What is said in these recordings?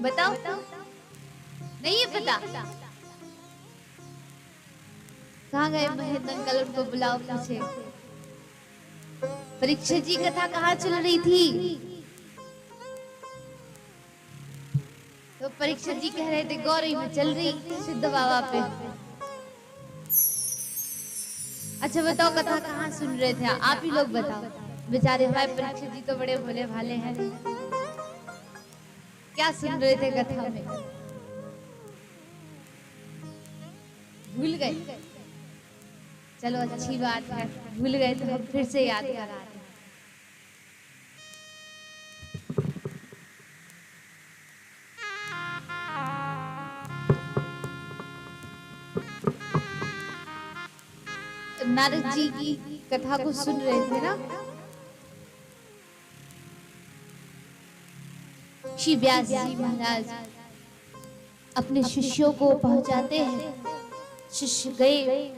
बताओ, नहीं है पता? कहाँ गए महेंद्र अंकल? उनको बुलाओ पूछे। परीक्षित जी कथा कहाँ चल रही थी? तो परीक्षित जी कह रहे थे गौरी में चल रही सिद्ध बाबा पे। अच्छा बताओ कथा कहाँ सुन रहे थे? आप ही लोग बताओ। बेचारे भाई परीक्षित जी तो बड़े भोले भाले हैं, क्या सुन रहे थे कथा में? भूल गए? चलो अच्छी बात है, भूल गए तो हम फिर से याद करा दें। नारद जी की कथा को सुन रहे थे ना? श्री व्यास जी महाराज अपने शिष्यों को पहुंचाते हैं। शिष्य गए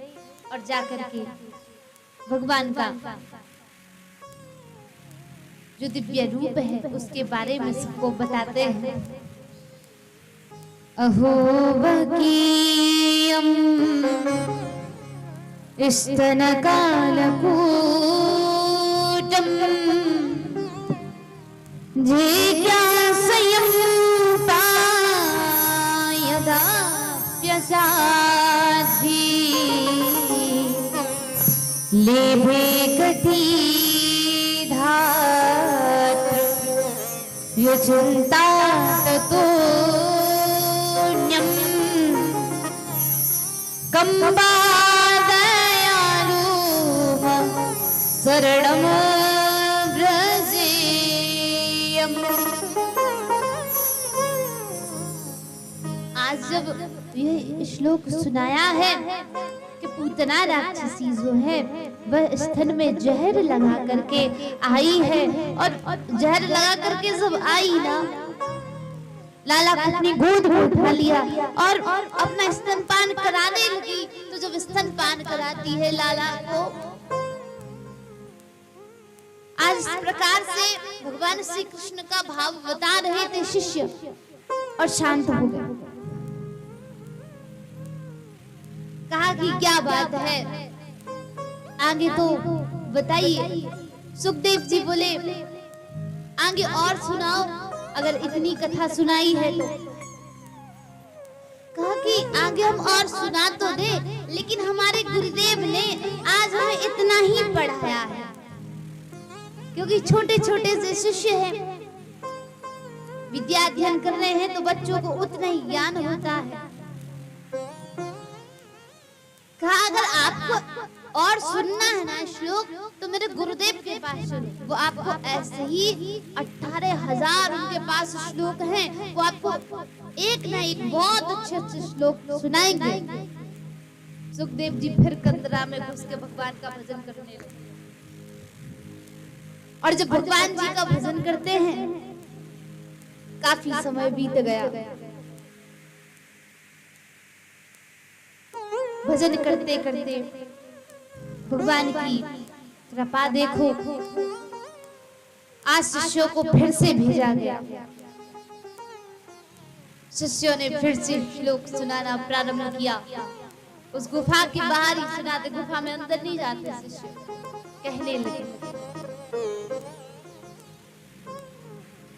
और जाकर के भगवान का जो दिव्य रूप है उसके बारे में सबको बताते हैं। अहो बकीयम स्तनकालकूटम जिज्ञासयं पायदाप्यसाधि लेभे कटिधात्र व्यचिन्ता ततोऽन्यं कंबादयालुः शरणं व्रजेयम्। आज जब यह श्लोक सुनाया है कि पूतना राक्षसी जो है वह स्तन में जहर लगा करके आई है, और जहर लगा करके जब आई ना, लाला को अपनी गोद में उठा लिया और अपना स्तनपान कराने लगी। तो जब स्तनपान कराती है लाला को, आज इस प्रकार से भगवान श्री कृष्ण का भाव बता रहे थे शिष्य, और शांत हो गए। कहा कि क्या बात है, आगे तो बताइए। सुखदेव जी बोले आगे और सुनाओ, अगर इतनी कथा सुनाई है तो। कहा कि आगे हम और सुना तो दे, लेकिन हमारे गुरुदेव ने आज हमें इतना ही पढ़ाया है, क्योंकि छोटे छोटे से शिष्य हैं, विद्या अध्ययन कर रहे हैं, तो बच्चों को उतना ही ज्ञान होता है। कहा अगर आपको और सुनना है ना श्लोक, तो मेरे गुरुदेव के पास सुनो, वो आपको ऐसे ही 18,000 उनके पास श्लोक हैं, वो आपको एक ना एक बहुत अच्छे अच्छे श्लोक सुनाएंगे। सुखदेव जी फिर कंदरा में घुस के भगवान का भजन करने लगे, और जब भगवान जी का भजन करते हैं काफी समय बीत गया। भजन करते करते भगवान की कृपा देखो, आज शिष्यों को फिर से भेजा गया। शिष्यों ने फिर से श्लोक सुनाना प्रारंभ किया। उस गुफा के बाहर ही सुनाते, गुफा में अंदर नहीं जाते शिष्य। कहने लगे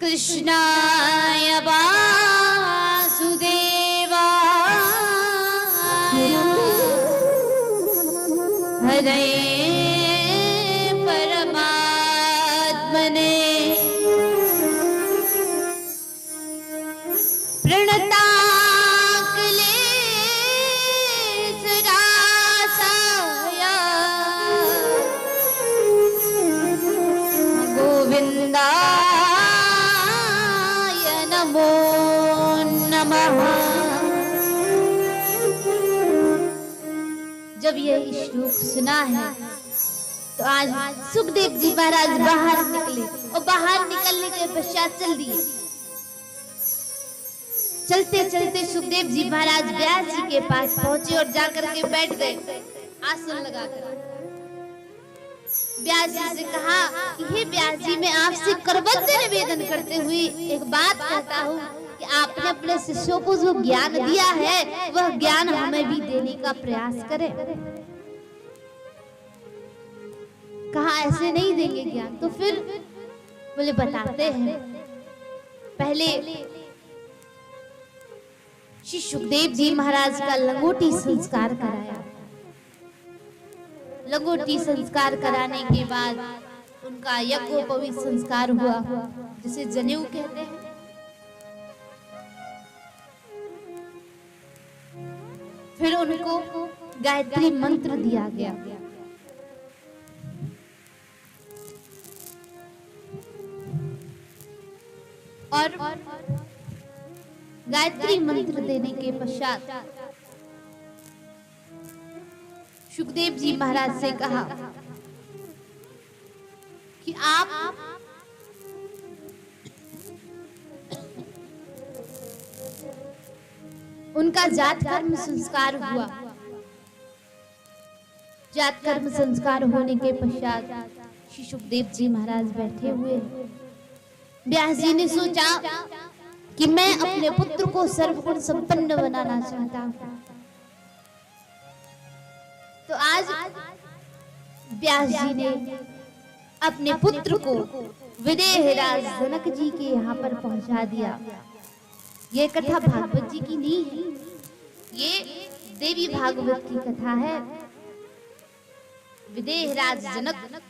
कृष्णाय वासुदेवाय हरे परमात्मने प्रणताक्लेशरासाय गोविन्दाय नमो नमः। जब यह श्लोक सुना है तो आज सुखदेव जी महाराज बाहर निकले, और बाहर निकलने के पश्चात चल दिए। चलते चलते सुखदेव जी महाराज व्यास जी के पास पहुंचे और जाकर के बैठ गए आसन लगाकर। व्यास जी से कहा कि हे व्यास जी, मैं आपसे करबद्ध निवेदन करते हुए एक बात कहता हूँ कि आपने अपने शिष्यों को जो ज्ञान दिया है वह ज्ञान हमें भी देने का प्रयास करें। कहा ऐसे नहीं देंगे ज्ञान, तो फिर बोले बताते हैं। पहले श्री सुखदेव जी महाराज का लंगोटी संस्कार कराया। लंगोटी संस्कार कराने के बाद उनका यज्ञोपवीत संस्कार हुआ, जिसे जनेऊ कहते हैं। फिर उनको गायत्री मंत्र दिया गया। और गायत्री मंत्र देने के पश्चात सुखदेव जी महाराज से कहा कि आप उनका जात कर्म संस्कार हुआ। जात कर्म संस्कार होने के पश्चात श्री सुखदेव जी महाराज बैठे हुए। व्यास जी ने सोचा कि मैं अपने पुत्र को सर्वगुण संपन्न बनाना चाहता हूं। तो आज व्यास जी ने अपने पुत्र को विदेहराज जनक जी के यहाँ पर पहुंचा दिया। ये कथा भागवत जी की नहीं है, ये देवी भागवत की कथा है। विदेहराज जनक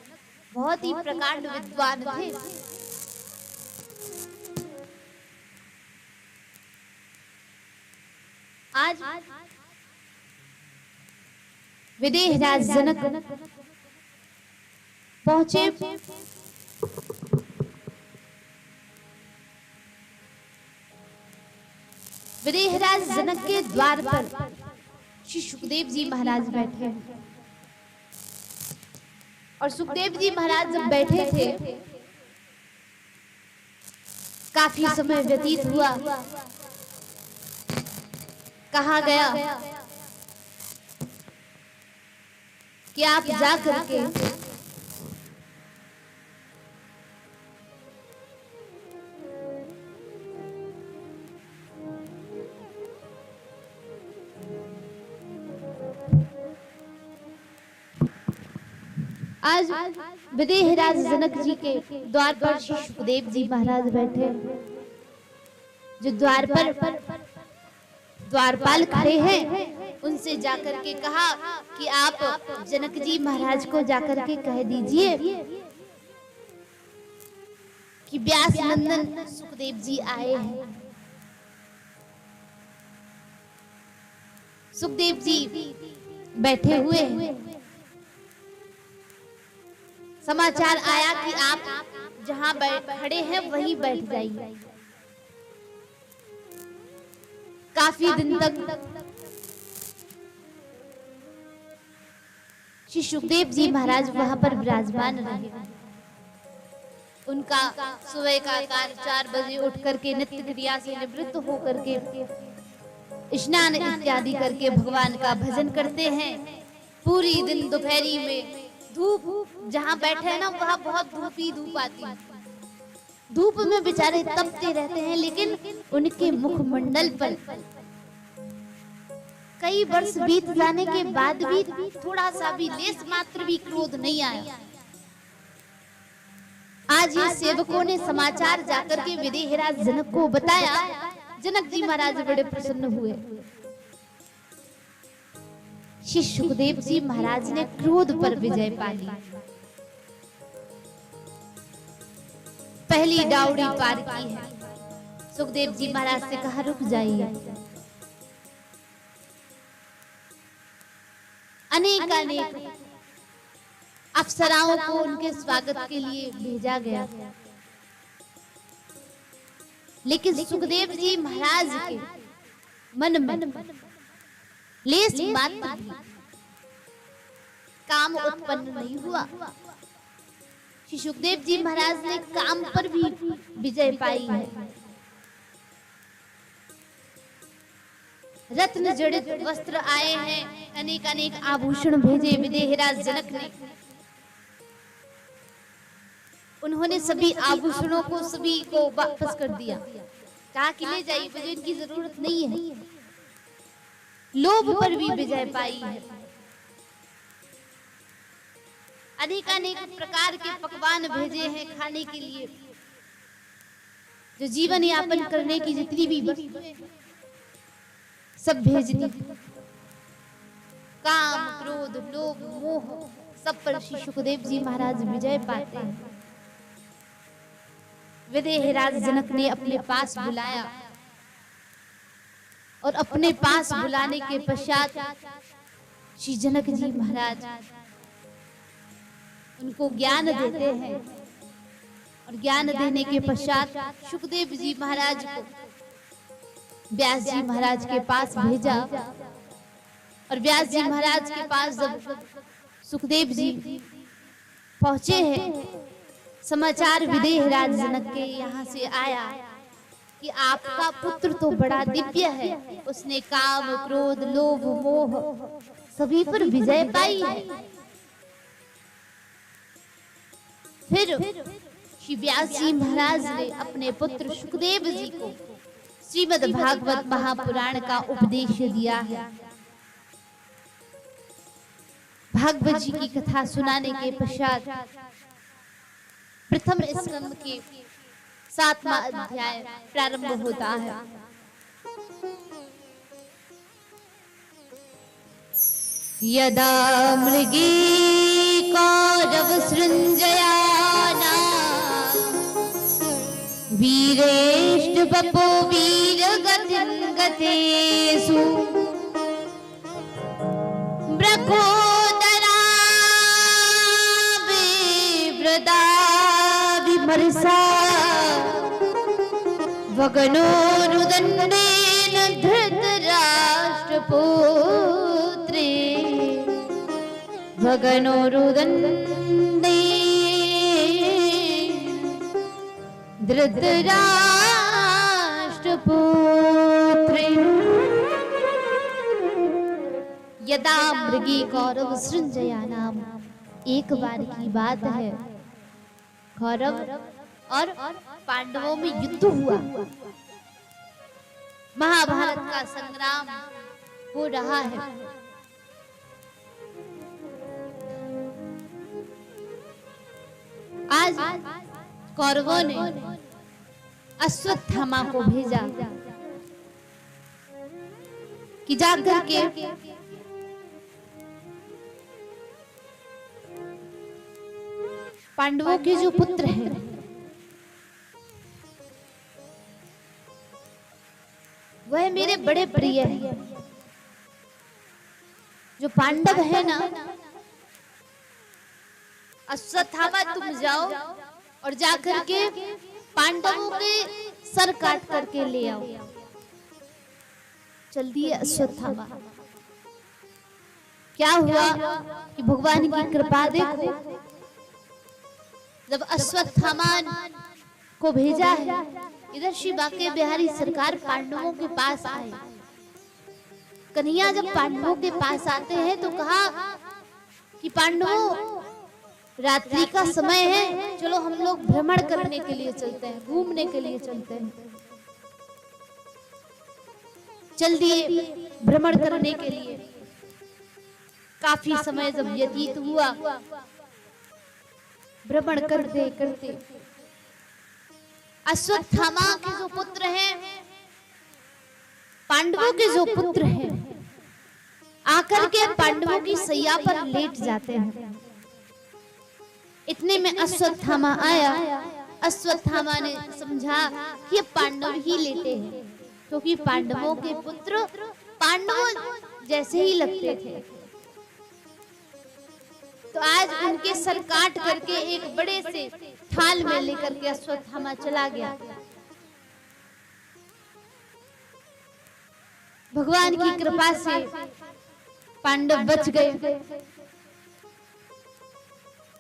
बहुत ही प्रकांड विद्वान थे। आज विदेहराज जनक पहुंचे। विदेहराज जनक के द्वार पर श्री सुखदेव जी महाराज बैठे हैं। और सुखदेव जी महाराज जब बैठे थे, काफी समय व्यतीत हुआ। कहा गया कि आप जा करके आज विदेहराज जनक जी के द्वार पर श्री सुखदेव जी महाराज बैठे। जो द्वार पर द्वारपाल खड़े हैं, उनसे जाकर के कहा कि आप जनक जी महाराज को जाकर के कह दीजिए कि व्यास नंदन सुखदेव जी आए हैं। सुखदेव जी बैठे हुए हैं। समाचार आया कि आप जहां खड़े हैं वहीं बैठ जाइए। काफी दिन तक श्री सुखदेव जी महाराज वहां पर विराजमान रहे। उनका सुबह का कार्य 4 बजे उठ करके नित्य क्रिया से निवृत्त होकर के स्नान इत्यादि करके भगवान का भजन करते हैं। पूरी दिन दोपहरी में धूप जहाँ बैठे हैं ना, वहाँ बहुत धूप ही धूप आती है। धूप में बेचारे तपते रहते हैं, लेकिन उनके मुखमंडल पर कई वर्ष बीत जाने के बाद भी थोड़ा सा भी लेस मात्र भी क्रोध नहीं आया। आज ये सेवकों ने समाचार जाकर के विदेहराज जनक को बताया। जनक जी महाराज बड़े प्रसन्न हुए। श्री सुखदेव जी महाराज ने क्रोध पर विजय पा ली। पहली डावड़ी पार की है। सुखदेव जी महाराज से कहा रुक जाइए। अनेक अप्सराओं को उनके स्वागत के लिए भेजा गया, लेकिन सुखदेव जी महाराज के मन में लेस मात्र भी काम उत्पन्न नहीं हुआ। श्री सुखदेव जी महाराज ने काम पर भी विजय पाई है। रत्न जड़ित वस्त्र आए हैं, अनेक अनेक आभूषण भेजे विदेहराज जनक ने। उन्होंने सभी आभूषणों को सभी को वापस कर दिया। कहा कि ले जाइए, मुझे इनकी जरूरत नहीं है। लोभ पर भी विजय पाई है। अनेकानेक प्रकार के पकवान भेजे हैं खाने के लिए, जो जीवन यापन करने की जितनी भी वस्तुएं सब भेज दी। काम, क्रोध, लोभ, मोह सब पर श्री सुखदेव जी महाराज विजय पाते हैं। विदेहराज जनक ने अपने पास बुलाया और अपने पास बुलाने के पश्चात श्री जनक जी महाराज उनको ज्ञान देते हैं और ज्ञान देने के पश्चात सुखदेव जी महाराज को व्यास जी महाराज के पास भेजा। और व्यास जी महाराज के पास जब सुखदेव जी पहुंचे हैं, समाचार विदेहराज जनक के यहाँ से आया कि आपका पुत्र तो बड़ा दिव्य है, उसने काम, क्रोध, लोभ, मोह सभी पर विजय पाई है। फिर श्री व्यास जी महाराज ने अपने पुत्र सुखदेव जी को श्रीमद् भागवत महापुराण का उपदेश दिया है। भागवत जी की कथा सुनाने के पश्चात प्रथम स्कंद के 7वां अध्याय प्रारंभ होता है। यदा मृगी कौरव सृंजयाना वीरेष्ट बपो वीर गतिं गतेषु ब्रकोदरा विव्रदा विमर्शा वगनो रुदन्नेन धृतराष्ट्रपुत्रे भगनो रुदन्ने धृतराष्ट्रपुत्रे। यदा मृगी कौरव सृंजयानाम, एक बार की बात है, कौरव और पांडवों में युद्ध हुआ। महाभारत का संग्राम हो रहा है। आज कौरवों ने अश्वत्थामा को भेजा कि जाकर के पांडवों के जो पुत्र हैं वह मेरे बड़े प्रिय हैं। जो पांडव है ना, अश्वत्थामा तुम जाओ और जाकर के पांडवों के सर काट करके ले आओ। चल दिए अश्वत्थामा। क्या हुआ कि भगवान की कृपा देखो, जब अश्वत्थामा को भेजा है, इधर श्री बांके बिहारी सरकार पांडवों के पास आए। कन्हैया जब पांडवों के पास आते हैं तो कहा कि पांडवों, रात्रि का समय है, चलो हम लोग भ्रमण करने के लिए चलते हैं, घूमने के लिए चलते हैं। चल दिए भ्रमण करने के लिए। काफी समय जब व्यतीत हुआ, भ्रमण करते करते अश्वत्थामा के जो पुत्र हैं, पांडवों के जो पुत्र हैं, आकर के पांडवों की सैया पर लेट जाते हैं। इतने में अश्वत्थामा आया। अश्वत्थामा ने समझा कि ये पांडव ही लेते हैं, क्योंकि पांडवों के पुत्र पांडवों जैसे ही लगते थे। तो आज उनके सर काट करके एक बड़े से थाल में लेकर के अश्वत्थामा चला गया। भगवान की कृपा से पांडव बच गए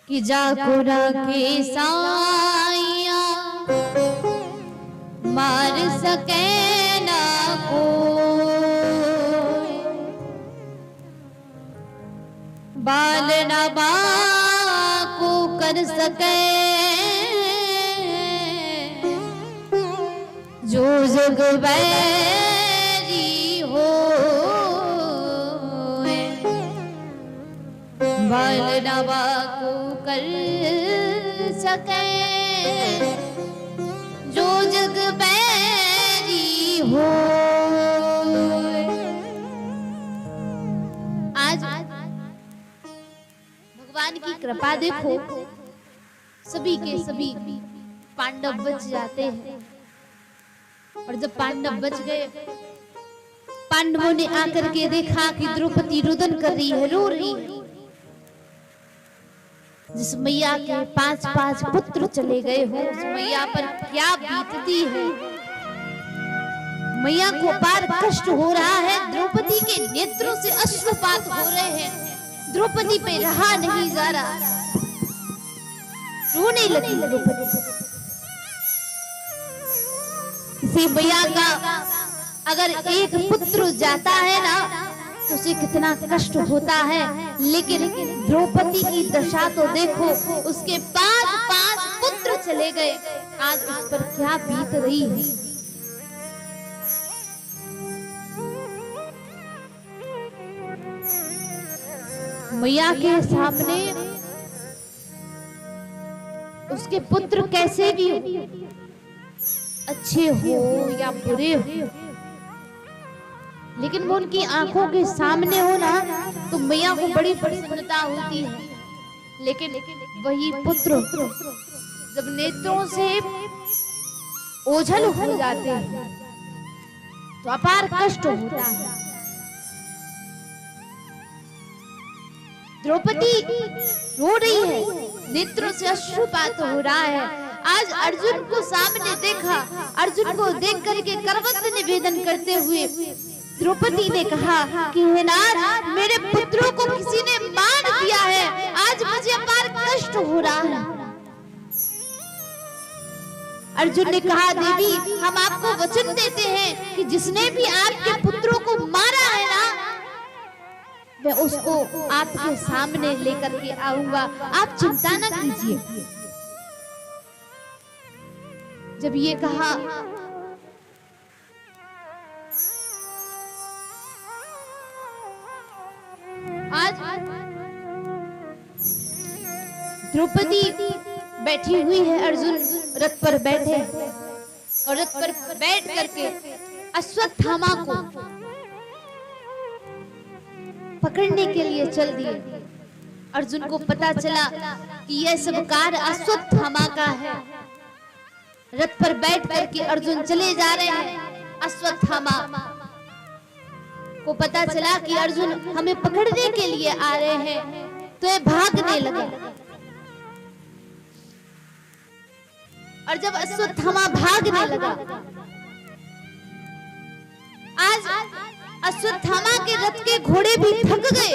कि जाको के साइया मार सके ना कोई, बाल ना बाको कर सके जो जग बैरी हो बाल नवा को कर सके, जो जग बैरी हो। आज भगवान की कृपा देखो, सभी के सभी पांडव बच जाते हैं। और जब पांडव बच गए, पांडवों ने आकर के देखा कि द्रौपदी रुदन कर रही है, रो रही है। जिस मैया के 5-5 पुत्र चले गए हो, उस मैया पर क्या बीतती है। मैया को अपार कष्ट हो रहा है, द्रौपदी के नेत्रों से अश्रुपात हो रहे हैं। द्रौपदी पे रहा नहीं जा रहा, रोने लगी द्रौपदी। किसी मैया का अगर एक पुत्र जाता है ना, तो उसे कितना कष्ट होता है। लेकिन द्रौपदी की दशा तो देखो, उसके 5-5 पुत्र चले गए, आज उस पर क्या बीत रही है। मैया के सामने उसके पुत्र कैसे भी अच्छे हो या बुरे हो, लेकिन वो उनकी आंखों के सामने हो ना, तो मैया को बड़ी प्रसन्नता होती है। लेकिन वही पुत्र जब नेत्रों से ओझल हो जाते हैं, तो अपार कष्ट होता है। द्रौपदी रो रही है, नेत्रों से अश्रुपात हो रहा है। आज अर्जुन को सामने देखा, अर्जुन को देख करके करवत निवेदन करते हुए द्रौपदी ने कहा कि हे नाथ, मेरे पुत्रों को किसी ने मार दिया है, आज मुझे अपार कष्ट हो रहा है। अर्जुन ने कहा, देवी हम आपको वचन देते हैं कि जिसने भी आपके पुत्रों को मारा है ना, मैं उसको आपके सामने लेकर के आऊंगा, आप चिंता न कीजिए। जब ये कहा, आज द्रौपदी बैठी हुई है, अर्जुन रथ पर बैठे और रथ पर बैठ करके अश्वत्थामा को पकड़ने के लिए चल दिए। अर्जुन को पता चला कि यह सब कार्य अश्वत्थामा का है। रथ पर बैठ करके अर्जुन चले जा रहे हैं। अश्वत्थामा को पता चला कि अर्जुन हमें पकड़ने के लिए आ रहे हैं, तो ये भागने लगे। और जब अश्वत्थामा भागने लगा, आज अश्वत्थामा के रथ के घोड़े भी थक गए।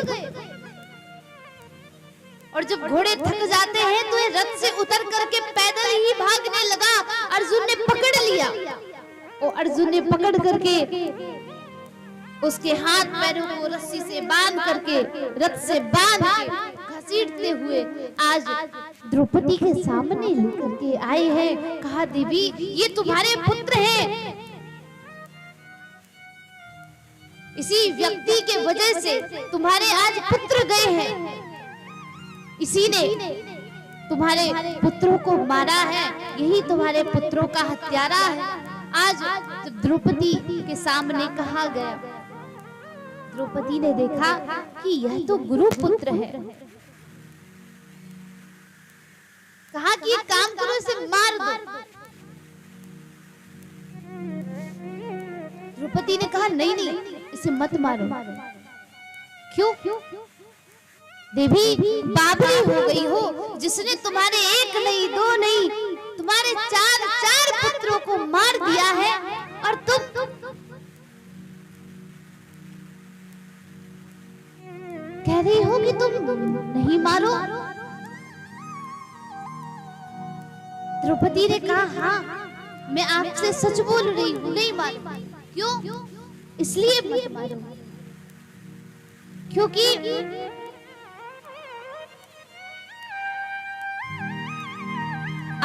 और जब घोड़े थक जाते हैं तो ये रथ से उतर करके पैदल ही भागने लगा। अर्जुन ने पकड़ लिया, और अर्जुन ने पकड़ करके उसके हाथ पैरों को रस्सी से बांध करके रथ से बांध के घसीटते हुए आज द्रौपदी के सामने लेकर के आए हैं। कहा, देवी ये तुम्हारे पुत्र हैं, इसी व्यक्ति के वजह से तुम्हारे आज पुत्र गए हैं, इसी ने तुम्हारे पुत्रों को मारा है, यही तुम्हारे पुत्रों का हत्यारा है। आज जब द्रौपदी के सामने कहा गया, द्रौपदी ने देखा कि यह तो गुरु पुत्र है। कहा कि एक काम करो, इसे मार दो। द्रौपदी ने कहा, नहीं नहीं, इसे मत मारो। क्यों? देवी बाबरी हो गई हो, जिसने तुम्हारे एक नहीं, दो नहीं, तुम्हारे 4 पुत्रों को मार दिया है, और तुम कह रही हो कि तुम नहीं मारो। द्रौपदी ने कहा, हाँ मैं आपसे सच बोल रही हूँ, नहीं मारो। क्यों? इसलिए मत मारो क्योंकि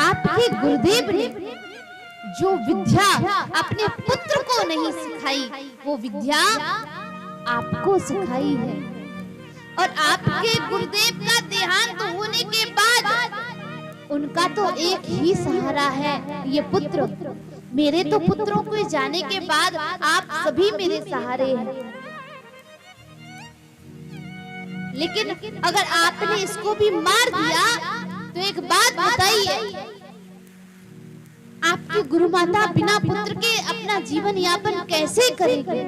आपके गुरुदेव ने जो विद्या अपने पुत्र को नहीं सिखाई, वो विद्या आपको सिखाई है। और आपके गुरुदेव का देहांत होने के बाद उनका तो एक ही सहारा है, ये पुत्र। मेरे तो पुत्रों को जाने के बाद आप सभी मेरे सहारे हैं। लेकिन अगर आपने इसको भी मार दिया तो एक बात बताइए, आपकी गुरु माता बिना पुत्र के अपना जीवन यापन कैसे करेंगे?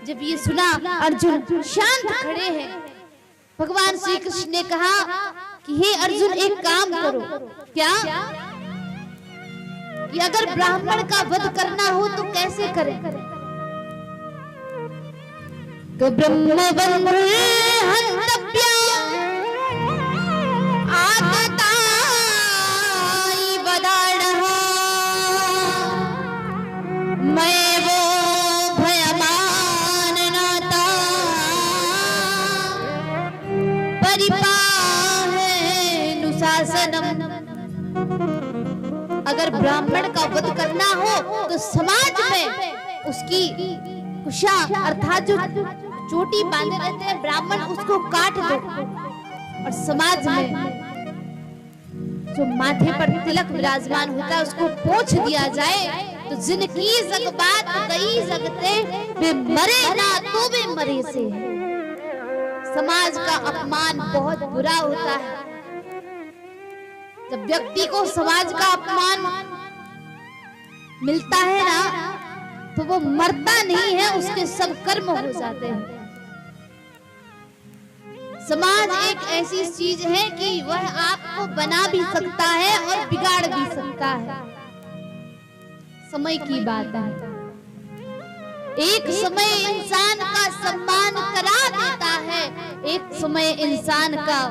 जब ये सुना अर्जुन शांत खड़े हैं। भगवान श्री कृष्ण ने कहा कि हे अर्जुन, एक काम करो। क्या? कि अगर ब्राह्मण का वध करना हो तो कैसे करें? तो ब्रह्मवंद्र हन्तव्या मैं वो भयमान नाता परिपालनुशासनम। अगर ब्राह्मण का वध करना हो तो समाज में उसकी कुशा अर्थात जो चोटी बांधे रहते हैं ब्राह्मण, उसको काट दो। और समाज में जो माथे पर तिलक विराजमान होता है उसको पोंछ दिया जाए। तो जिनकी जग बात गई जगते, वे मरे ना तो वे मरे से। समाज का अपमान बहुत बुरा होता है। जब व्यक्ति को समाज का अपमान मिलता है ना, तो वो मरता नहीं है, उसके सब कर्म हो जाते हैं। समाज एक ऐसी चीज है कि वह आपको बना भी सकता है और बिगाड़ भी सकता है। समय की बात है। एक समय इंसान का सम्मान करा देता है, एक समय इंसान का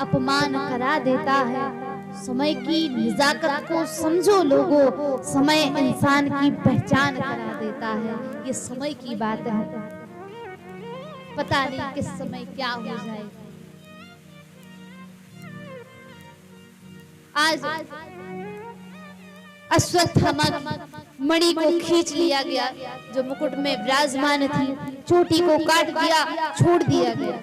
अपमान करा देता है। समय की निजाकत को समझो लोगों, समय इंसान की पहचान करा देता है। ये समय की बात है। पता नहीं किस समय क्या हो जाए। आज अश्वत्थामा मणि को खींच लिया गया, जो मुकुट में विराजमान थी, चोटी को काट दिया, छोड़ दिया गया।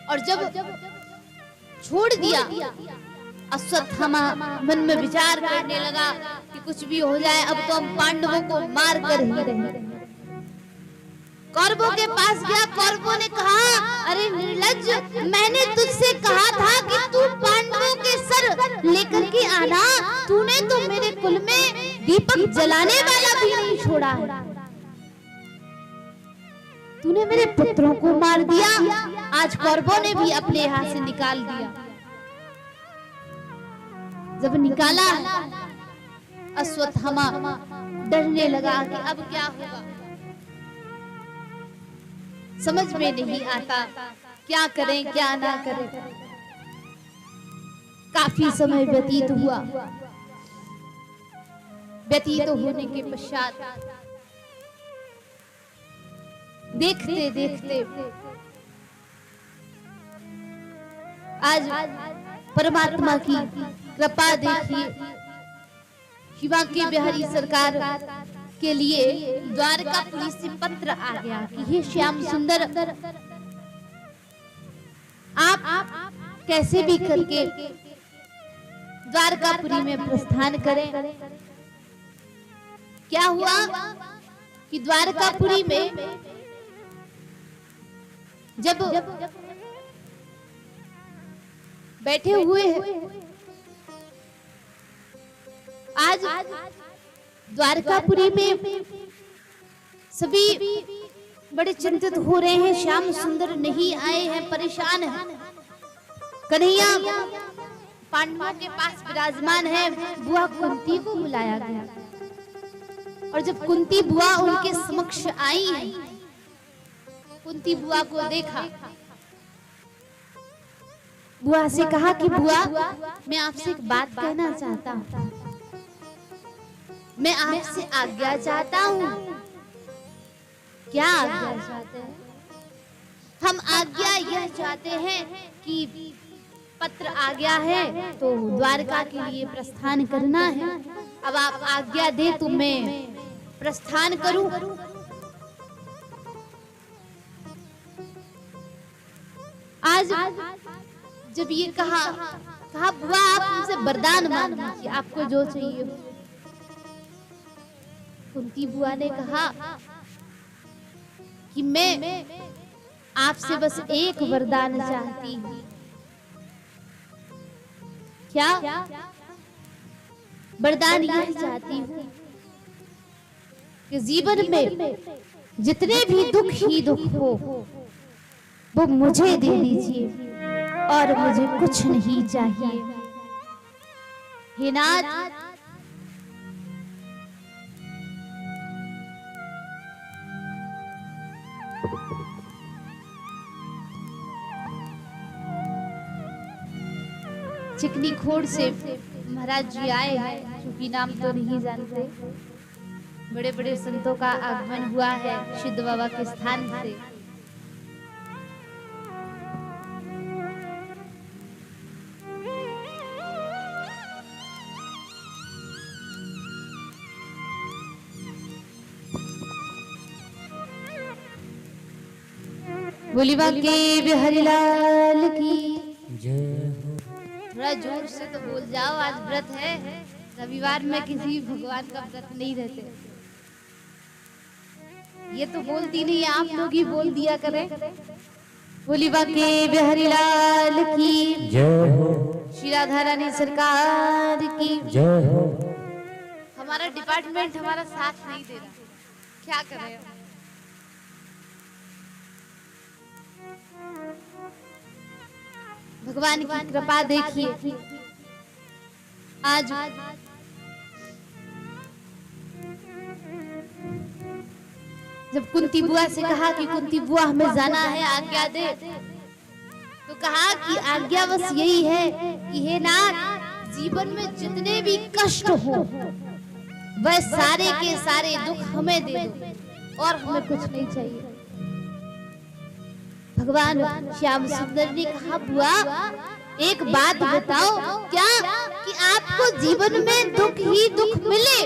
और जब छोड़ दिया, अश्वत्थामा मन में विचार करने लगा कि कुछ भी हो जाए, अब तो हम पांडवों को मार कर ही रहेंगे। कौरवों के पास गया। कौरवों ने कहा, अरे निर्लज्ज, मैंने तुझसे कहा था कि तू पांडवों के सर लेकर के आना, तूने तो मेरे कुल में दीपक जलाने वाला भी नहीं छोड़ा है। तूने मेरे पुत्रों को मार दिया। आज कौरवों ने भी अपने हाथ से निकाल दिया। जब निकाला, अश्वत्थामा डरने लगा कि अब क्या होगा। समझ में नहीं आता क्या करें क्या ना करें। काफी समय व्यतीत हुआ। व्यतीत होने के पश्चात देखते देखते आज परमात्मा की कृपा देखिए, शिवांगी बिहारी सरकार के लिए द्वारकापुरी से पत्र आ गया कि हे श्याम सुंदर, आप कैसे भी करके द्वारकापुरी में प्रस्थान करें। क्या हुआ कि द्वारकापुरी में जब बैठे हुए हैं, आज द्वारकापुरी में सभी बड़े चिंतित हो रहे हैं। श्याम सुंदर नहीं आए हैं, परेशान हैं। कन्हैया पांडवों के पास विराजमान है। बुआ कुंती को बुलाया गया, और जब कुंती बुआ उनके समक्ष आई है, कुंती बुआ को देखा, बुआ से कहा कि बुआ, मैं आपसे एक बात कहना चाहता हूँ। मैं आपसे आज्ञा चाहता हूँ। क्या आज्ञा चाहते हैं? हम आज्ञा यह चाहते हैं कि पत्र आ गया है तो द्वारका के लिए प्रस्थान करना है। अब आप आज्ञा दे तो मैं प्रस्थान करूं। आज जब ये कहा बुआ आप हमसे वरदान मांग लीजिए, आपको जो चाहिए। कुंती बुआ ने कहा कि मैं आपसे बस एक वरदान चाहती हूँ। क्या? वरदान यह चाहती हूँ कि जीवन में जितने भी दुख ही दुख हो वो मुझे दे दीजिए और मुझे कुछ नहीं चाहिए। हे नाथ, चिकनी खोड़ से महाराज जी आए हैं, चूंकि नाम तो नहीं जानते। बड़े बड़े संतों का आगमन हुआ है सिद्ध बाबा के स्थान से। बोली बाकी बिहारी लाल की जय। थोड़ा जोर से तो बोल जाओ, आज व्रत है। रविवार में किसी भगवान का व्रत नहीं रहते। ये तो बोलती नहीं, आप लोग ही बोल दिया करें। बोली बाकी बिहारी लाल की जय हो, श्री राधा रानी सरकार की जय हो। हमारा डिपार्टमेंट हमारा साथ नहीं दे रहा, क्या करें। भगवान की कृपा देखिए, आज जब कुंती बुआ से कहा कि कुंती बुआ हमें जाना है, आज्ञा दे, तो कहा कि आज्ञा बस यही है कि हे नाथ, जीवन में जितने भी कष्ट हो वह सारे के सारे दुख हमें दे दो और हमें कुछ नहीं चाहिए। भगवान श्याम सुंदर ने कहा बुआ एक बात बताओ, क्या कि आपको जीवन में दुख ही दुख मिले,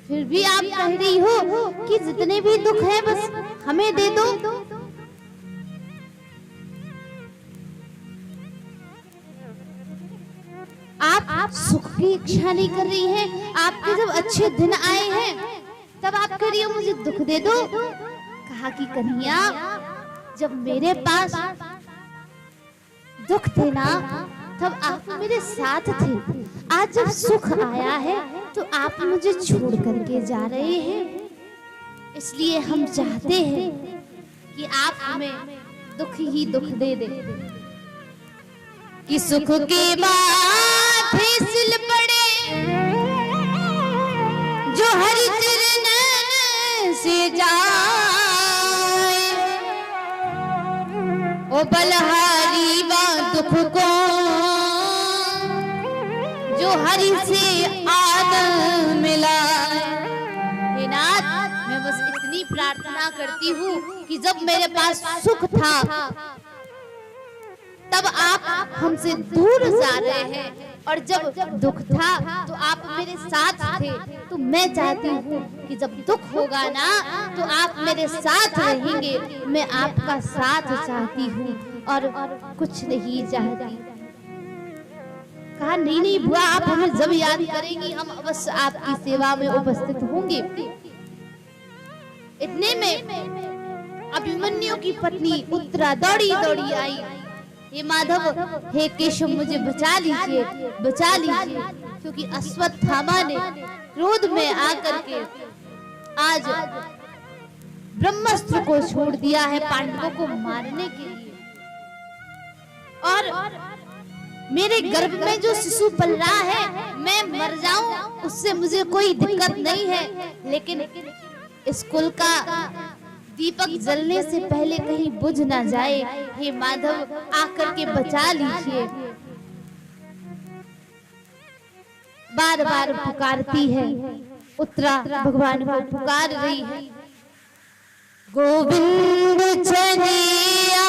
फिर भी आप कह रही हो कि जितने भी दुख है बस हमें दे दो। आप सुख की इच्छा नहीं कर रही हैं। आपके जब अच्छे दिन आए हैं तब आप कह रही हो मुझे दुख दे दो। कहा कि कन्हैया, जब मेरे पास दुख थे ना तब आप मेरे साथ थे। आज जब सुख आया है तो आप मुझे छोड़ करके जा रहे हैं। इसलिए हम चाहते हैं कि आप हमें दुख ही दुख दे दे। कि सुख के माथे सिल पड़े जो हरि चरण से जाए, ओ बलहारी वा दुख को जो हरि से आनंद मिला। हे नाथ, मैं बस इतनी प्रार्थना करती हूँ कि जब मेरे पास सुख था तब आप हमसे दूर जा रहे हैं, और जब दुख था तो आप मेरे साथ थे। तो मैं चाहती हूँ कि जब दुख होगा ना तो आप मेरे साथ रहेंगे। मैं आपका साथ चाहती हूँ और कुछ नहीं चाहती। कहा नहीं नहीं बुआ, आप हमें जब याद करेंगी हम अवश्य आपकी सेवा में उपस्थित होंगे। इतने में अभिमन्यु की पत्नी उत्तरा दौड़ी दौड़ी आई। हे माधव, हे केशव, मुझे बचा लीजिए, बचा लीजिए, क्योंकि अश्वत्थामा ने क्रोध में आकर के आज ब्रह्मास्त्र को छोड़ दिया है पांडवों को मारने के लिए। और मेरे गर्भ में जो शिशु पल रहा है, मैं मर जाऊं उससे मुझे कोई दिक्कत नहीं है, लेकिन इस कुल का दीपक जलने से पहले कहीं बुझ ना जाए। हे माधव, आकर के बचा लीजिए। बार बार पुकारती है उत्तरा, भगवान को पुकार रही है। गोविंद चलिया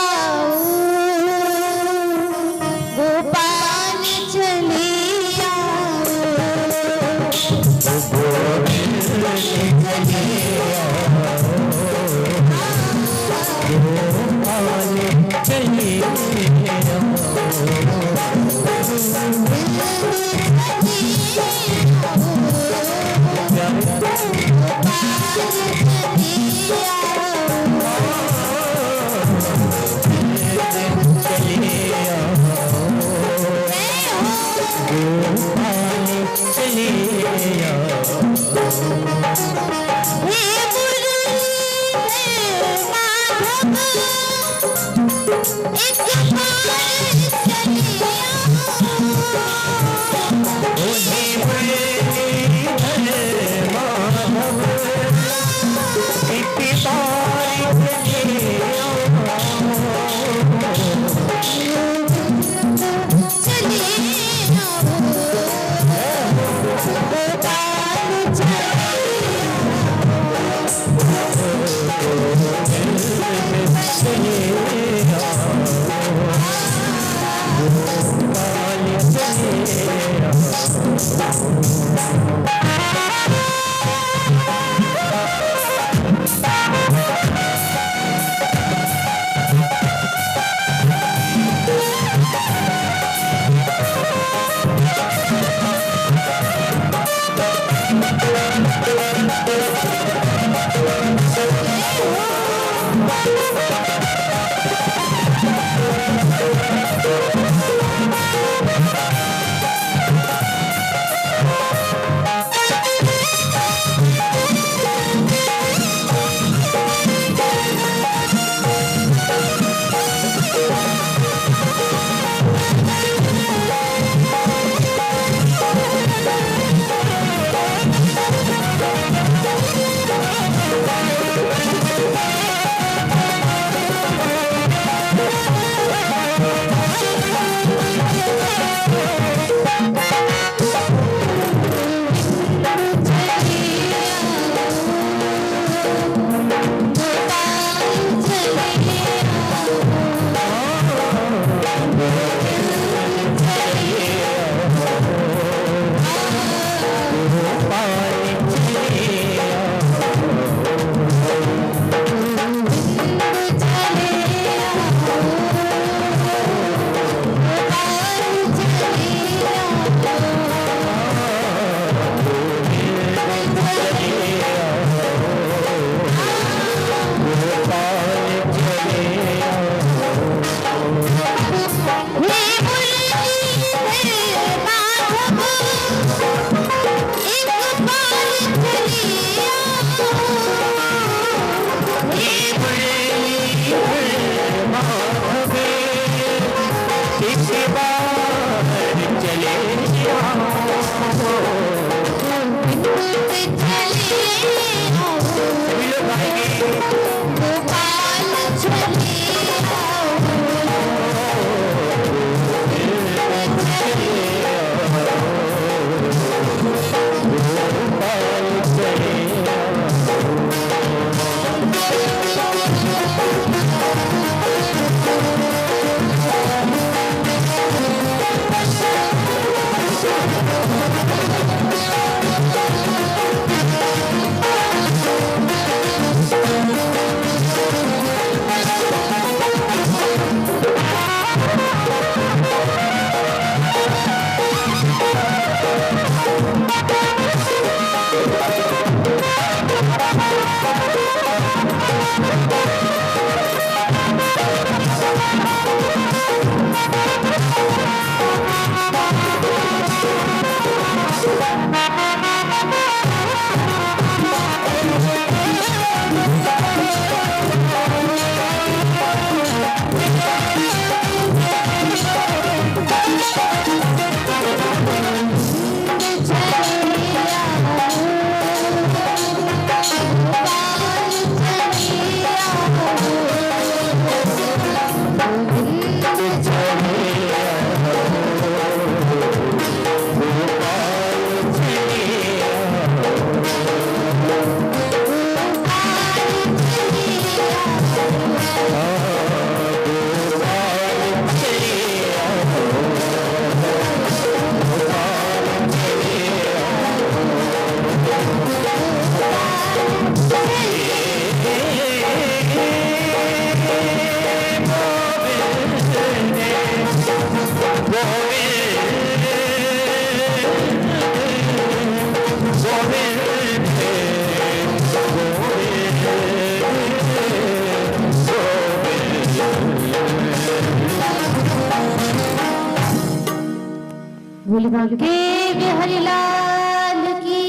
के बिहारी लाल की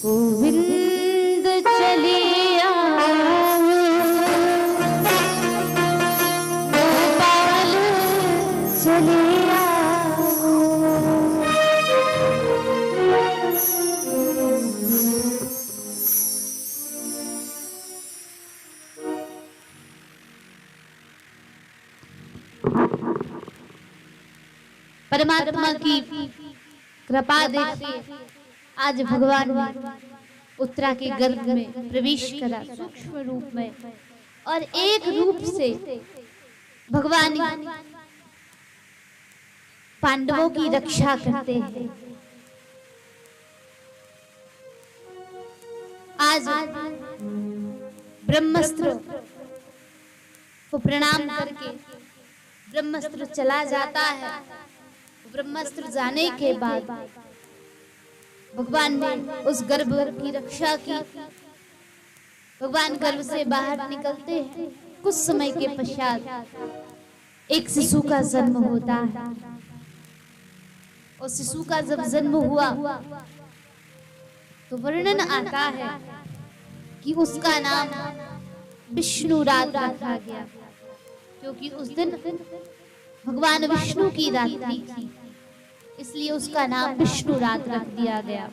गोविंद चलिया गोपाल चलिया परमात्मा की कृपा देखिए आज भगवान उत्तरा के गर्भ में प्रवेश करा सूक्ष्म रूप में और एक रूप से भगवान पांडवों की रक्षा करते हैं। आज ब्रह्मास्त्र को प्रणाम करके ब्रह्मास्त्र चला जाता है। ब्रह्मास्त्र जाने के बाद भगवान ने उस गर्भ की रक्षा की। भगवान गर्भ से बाहर निकलते हैं। कुछ समय के पश्चात एक शिशु का जन्म होता है। और शिशु का जब जन्म हुआ तो वर्णन आता है कि उसका नाम विष्णु रात रखा गया, क्योंकि उस दिन भगवान विष्णु की रात्रि थी, इसलिए उसका नाम विष्णु रात रख दिया गया।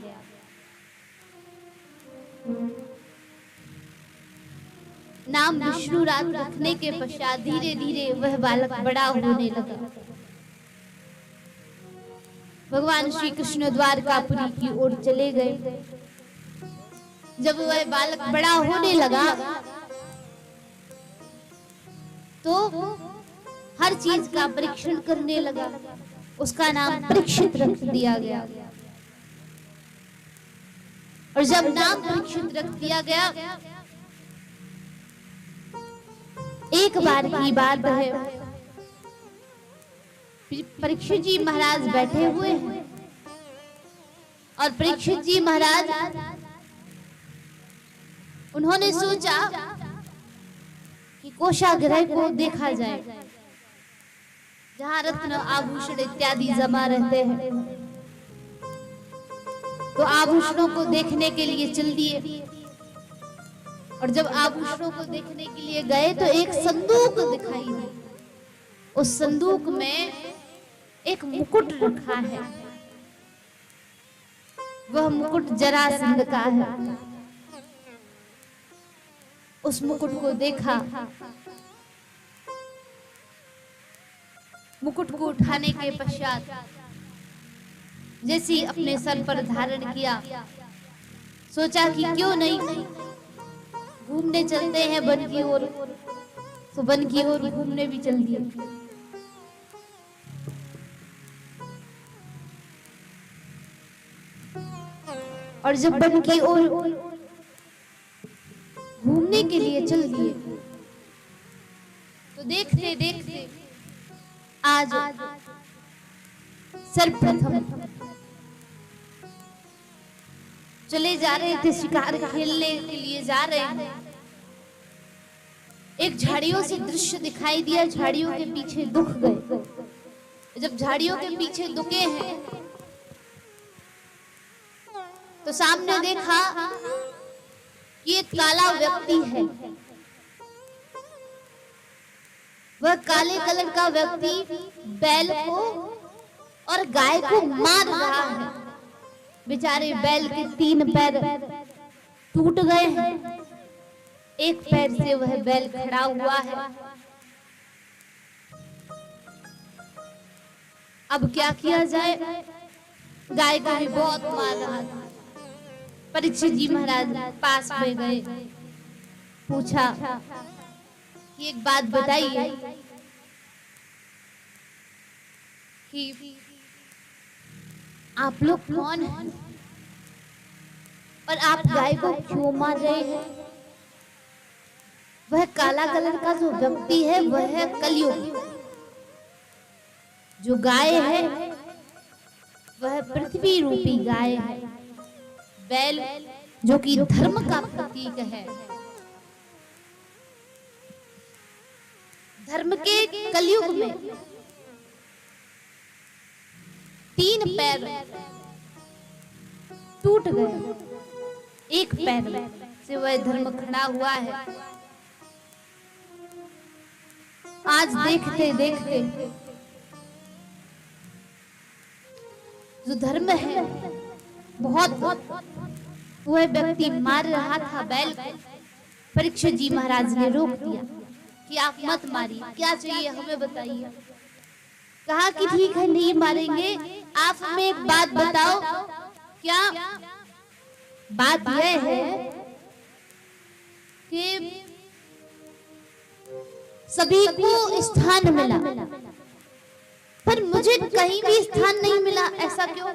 नाम विष्णु रात रखने के पश्चात धीरे धीरे वह बालक बड़ा होने लगा। भगवान श्री कृष्ण द्वारकापुरी की ओर चले गए। जब वह बालक बड़ा होने लगा तो हर चीज का परीक्षण करने लगा। उसका नाम परीक्षित रख दिया गया। और जब नाम परीक्षित रख दिया गया, एक बार की बात है, परीक्षित जी महाराज बैठे हुए हैं और परीक्षित जी महाराज उन्होंने सोचा कि कोषागार को देखा जाए, जहां रत्न आभूषण इत्यादि जमा रहते हैं। तो आभूषणों को देखने के लिए चल दिए। और जब आभूषणों को देखने के लिए गए तो एक संदूक दिखाई दी। उस संदूक में एक मुकुट रखा है। वह मुकुट जरासंध का है। उस मुकुट को देखा। मुकुट को उठाने के पश्चात जैसे अपने सर पर धारण किया, सोचा कि क्यों नहीं घूमने चलते हैं वन की ओर। तो वन की ओर घूमने भी चल दिए। और जब वन की ओर घूमने के लिए चल दिए तो देखते देखते आज सर्वप्रथम चले जा रहे थे, शिकार खेलने के लिए जा रहे हैं। एक झाड़ियों से दृश्य दिखाई दिया। झाड़ियों के पीछे दुख गए। जब झाड़ियों के पीछे दुखे हैं तो सामने देखा कि एक काला व्यक्ति है। वह काले कलर का व्यक्ति बैल को और गाय को मार रहा है। बेचारे बैल के 3 पैर टूट गए हैं। एक पैर से वह बैल खड़ा हुआ है। अब क्या किया जाए? गाय को भी बहुत मार रहा था। परीक्षित जी महाराज पास में गए, पूछा कि एक बात बताइए कि आप लोग कौन हैं और आप गाय को क्यों मार रहे हैं? वह काला कलर का जो व्यक्ति है वह है कलयुग। जो गाय है वह पृथ्वी रूपी गाय है। बैल जो कि धर्म का प्रतीक है। धर्म के कलयुग में 3 पैर टूट गए। एक पैर से वह धर्म खड़ा हुआ है। आज देखते देखते जो धर्म है बहुत वह व्यक्ति मार रहा था बैल को। परीक्षित जी महाराज ने रोक दिया कि आप मत मारिए, क्या चाहिए हमें बताइए। कहा कि ठीक है नहीं मारेंगे, आप हमें एक बात बताओ। क्या बात यह है कि सभी को स्थान मिला पर पर मुझे कहीं भी स्थान नहीं मिला, ऐसा क्यों?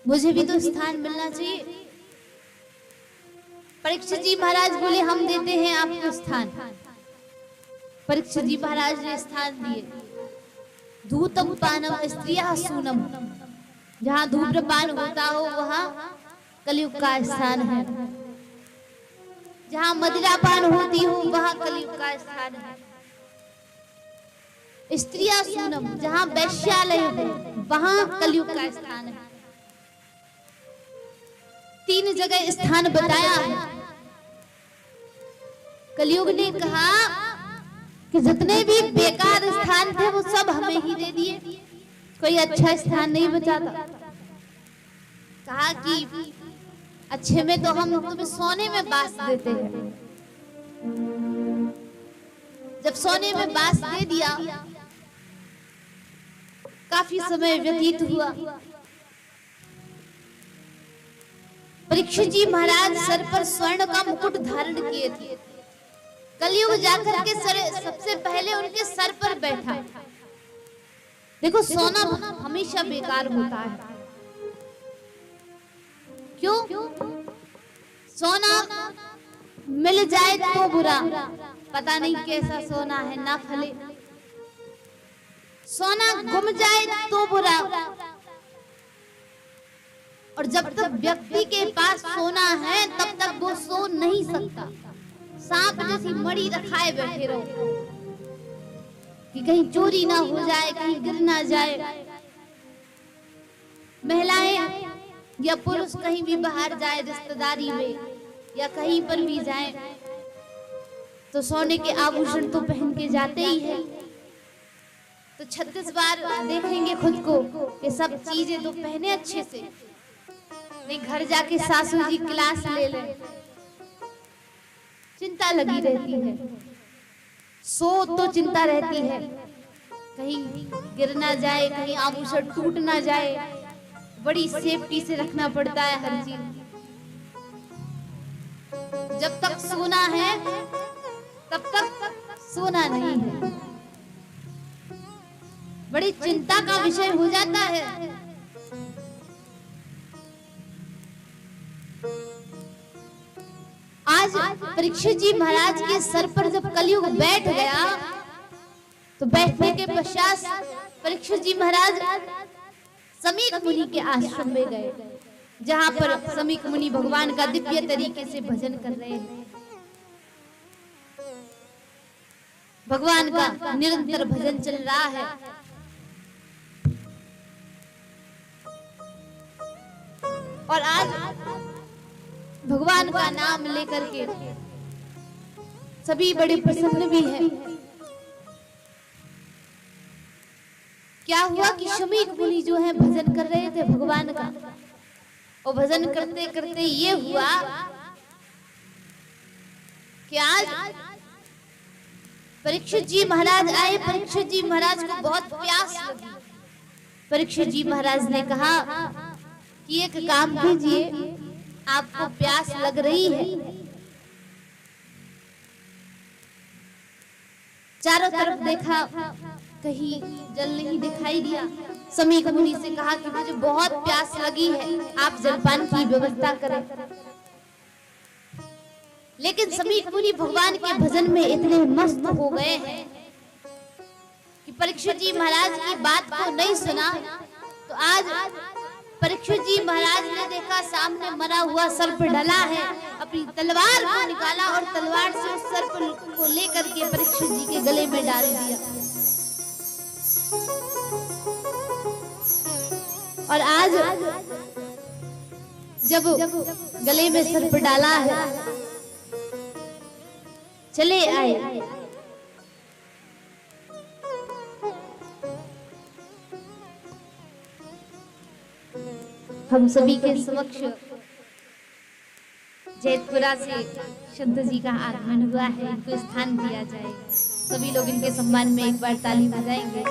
मुझे भी तो स्थान मिलना चाहिए। परीक्षित जी महाराज बोले हम देते हैं आपको स्थान। परीक्षित जी महाराज ने स्थान दिए। धूतम पानम स्त्रिया सूनम, जहाँ धूम्रपान होता हो वहाँ कलयुग का स्थान है। जहाँ मदिरापान होती हो वहाँ कलयुग का स्थान है। स्त्रिया सूनम, जहाँ वैश्यालय हो वहाँ कलयुग का स्थान है। 3 जगह स्थान बताया है। कलयुग ने कहा कि जितने भी बेकार स्थान थे वो सब हमें ही दे दिए, कोई अच्छा स्थान नहीं बचाता। कहा कि अच्छे में तो हम तुम्हें सोने में बास देते हैं। जब सोने में बास दे दिया, काफी समय व्यतीत हुआ। परीक्षित जी महाराज सर पर स्वर्ण का मुकुट धारण किए थे। कलयुग जाकर के सबसे पहले उनके सर पर बैठा। देखो सोना हमेशा बेकार होता है। क्यों? सोना मिल जाए तो बुरा, पता नहीं कैसा सोना है, ना फले। सोना गुम जाए तो बुरा। और जब तक व्यक्ति के पास सोना है तब तक वो सो नहीं सकता। सांप जैसी मड़ी रखाए बैठे रहो कि कहीं चोरी ना हो जाए, कहीं गिर ना जाए। महिलाएं या पुरुष कहीं भी बाहर जाए, रिश्तेदारी में या कहीं पर भी जाए, तो सोने के आभूषण तो पहन के जाते ही है। तो 36 बार देखेंगे खुद को ये सब चीजें तो पहने अच्छे से, नहीं घर जाके सासू जी क्लास ले ले, चिंता लगी रहती है। सो तो चिंता रहती है कहीं गिर ना जाए, कहीं आभूषण टूट ना जाए। बड़ी सेफ्टी से रखना पड़ता है हर चीज। जब तक सोना है तब तक सोना नहीं है, बड़ी चिंता का विषय हो जाता है। आज परीक्षित जी महाराज के सर पर जब कलयुग बैठ गया, तो बैठने के पश्चात परीक्षित जी महाराज समीक मुनि के आश्रम में गए, जहां पर समीक मुनि भगवान का दिव्य तरीके से भजन कर रहे हैं। भगवान का निरंतर भजन चल रहा है। और आज भगवान का नाम लेकर के सभी बड़े प्रसन्न भी हैं। क्या हुआ कि समीक मुनि जो है भजन कर रहे थे भगवान का, और भजन करते करते ये हुआ कि आज परीक्षित जी महाराज आए। परीक्षित जी महाराज को बहुत प्यास लगी। परीक्षित जी महाराज ने कहा कि एक काम कीजिए, आपको प्यास लग रही है। चारों तरफ देखा, कहीं जल नहीं दिखाई दिया। समीक मुनि से कहा कि मुझे बहुत प्यास लगी है, आप जलपान की व्यवस्था करें। लेकिन समीक मुनि भगवान के भजन में इतने मस्त हो गए हैं कि परीक्षित जी महाराज की बात को नहीं सुना। तो आज परीक्षित जी महाराज ने देखा सामने मरा हुआ सर्प डला है, अपनी तलवार को निकाला और तलवार से उस सर्प को लेकर के परीक्षित जी के गले में डाल दिया। और आज जब गले में सर्प डाला है, चले आए। हम सभी के समक्ष जैतपुरा से संत जी का आगमन हुआ है, इनको स्थान दिया जाए। सभी लोग इनके सम्मान में एक बार ताली बजाएंगे।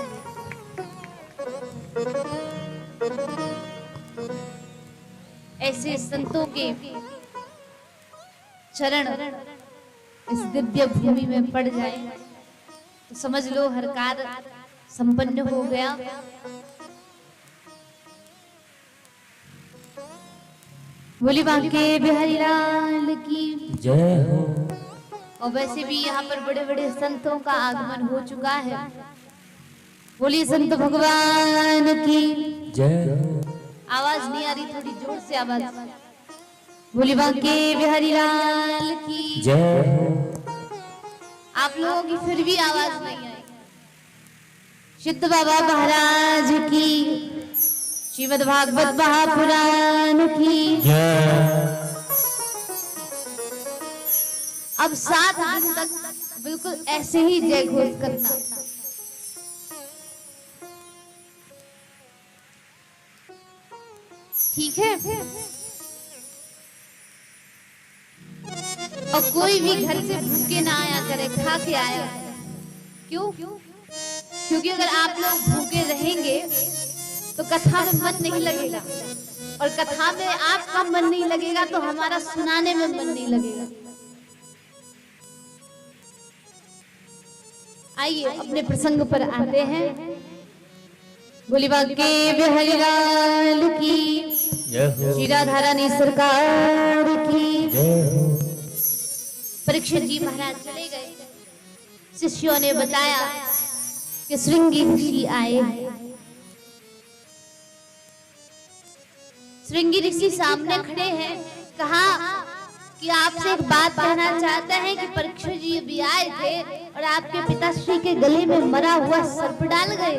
ऐसे संतों के चरण इस दिव्य भूमि में पड़ जाए तो समझ लो हर कार्य संपन्न हो गया। बोली बांके बिहारी लाल की जय हो। और वैसे भी यहाँ पर बड़े बड़े संतों का आगमन हो चुका है। बोली संत भगवान की जय हो। आवाज नहीं आ रही, थोड़ी जोर से आवाज। बोली बांके बिहारी लाल की जय हो। आप लोगों की फिर भी आवाज नहीं आई। सिद्ध बाबा महाराज की, श्रीमद् भागवत महापुराण की जय। अब 7 दिन तक बिल्कुल ऐसे ही जय घोष करना। ठीक है? और कोई भी घर से भूखे ना आया करे, खा के आया। क्यों? क्योंकि अगर आप लोग भूखे रहेंगे तो कथा में मन नहीं लगेगा, और कथा में आपका मन नहीं लगेगा तो हमारा सुनाने में मन नहीं लगेगा। आइए अपने प्रसंग पर आते हैं। बोली बांके बिहारी लाल की जय हो। श्री राधा रानी सरकार की जय हो। परीक्षित जी महाराज चले गए। शिष्यों ने बताया कि श्रृंगी ऋषि आए हैं। श्रृंगी ऋषि सामने खड़े हैं। कहा कि आपसे एक बात कहना चाहते हैं कि परीक्षित जी अभी आए थे और आपके पिताश्री के गले में मरा हुआ सर्प डाल गए।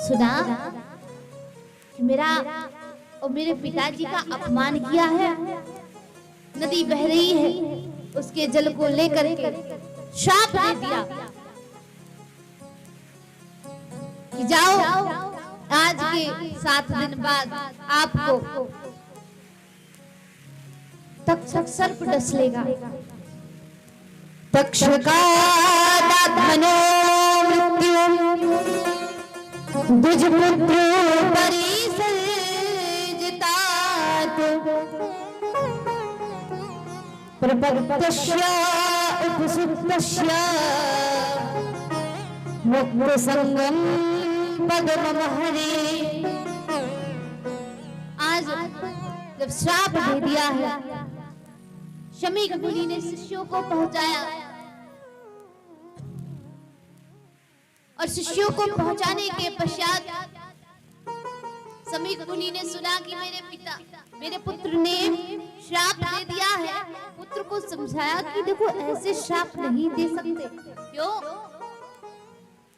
सुना कि मेरा और मेरे पिताजी का अपमान किया है। नदी बह रही है, उसके जल को लेकर के श्राप दे दिया कि जाओ, आज के 7 दिन बाद आपको तक्षक सर्प डस लेगा। तक्षकादात्मनो मृत्युं द्विजपुत्रो परिसर्जितात् प्रपत्तस्य उपसुप्तस्य मुक्तसंगं पद्ममहरे। आज जब श्राप दे दिया है, शमीक मुनि ने शिष्यों को पहुंचाया, और शिष्यों को पहुंचाने के पश्चात शमीक मुनि ने सुना कि मेरे पुत्र ने श्राप दे दिया है। पुत्र को समझाया कि देखो ऐसे श्राप नहीं दे सकते। क्यों?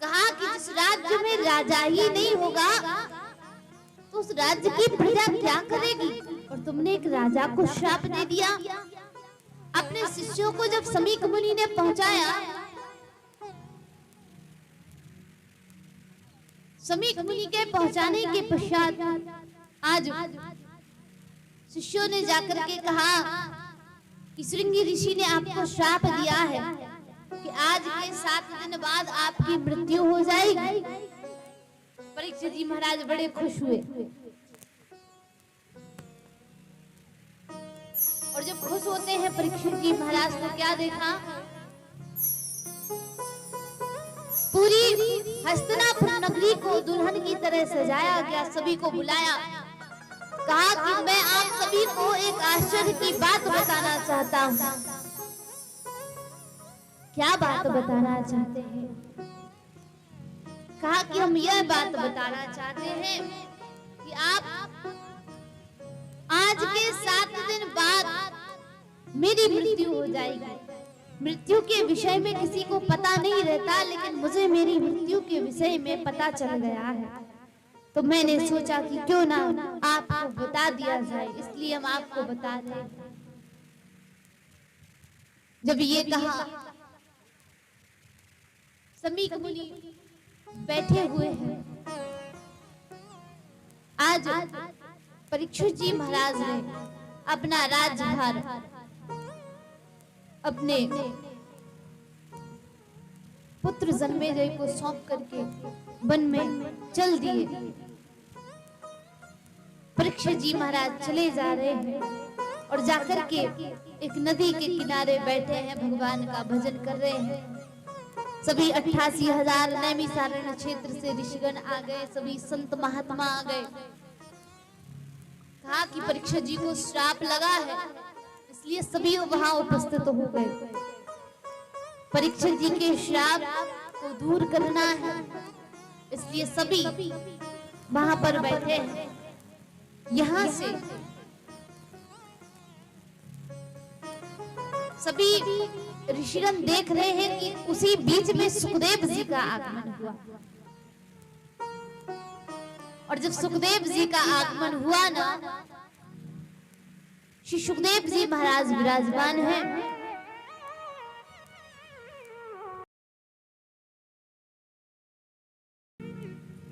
कहा कि जिस राज्य में राजा ही नहीं होगा तो उस राज्य की प्रजा क्या करेगी, और तुमने एक राजा को श्राप दे दिया। अपने शिष्यों को जब शमीक मुनि ने पहुंचाया, शमीक मुनि के पहुंचाने के पश्चात आज शिष्यों ने जाकर के कहा कि श्रृंगी ऋषि ने आपको श्राप दिया है कि आज के 7 दिन बाद आपकी मृत्यु हो जाएगी। परीक्षित जी महाराज बड़े खुश हुए, और जब खुश होते हैं परीक्षित जी महाराज ने क्या देखा, पूरी हस्तिनापुर नगरी को दुल्हन की तरह सजाया गया। सभी को बुलाया, कहा कि मैं आप सभी को एक आश्चर्य की बात बताना चाहता हूँ। क्या बात बताना चाहते हैं? कहा कि हम यह बात बताना चाहते हैं कि आप आज के 7 दिन बाद मेरी मृत्यु हो जाएगी। मृत्यु के विषय में किसी को पता नहीं रहता, लेकिन मुझे मेरी मृत्यु के विषय में पता चल गया है। तो मैंने सोचा कि क्यों ना आपको बता दिया जाए, इसलिए हम आपको बता दें। जब ये कहा, शमीक मुनि बैठे हुए हैं। आज परीक्षित जी महाराज ने अपना राजभार अपने पुत्र जन्मेजय को सौंप करके वन में चल दिए। परीक्षित जी महाराज चले जा रहे हैं और जाकर के एक नदी के किनारे बैठे हैं, भगवान का भजन कर रहे हैं। सभी 88,000 नैमिषारण्य क्षेत्र से ऋषिगण आ गए, सभी संत महात्मा आ गए। कहा कि परीक्षित जी को श्राप लगा है, इसलिए सभी वहां उपस्थित हो गए। परीक्षित जी के श्राप को दूर करना है, इसलिए सभी वहां पर बैठे हैं। यहां से सभी ऋषिगण देख रहे हैं कि उसी बीच में सुखदेव जी का आगमन हुआ। और जब सुखदेव जी का आगमन हुआ ना, श्री सुखदेव जी महाराज विराजमान हैं।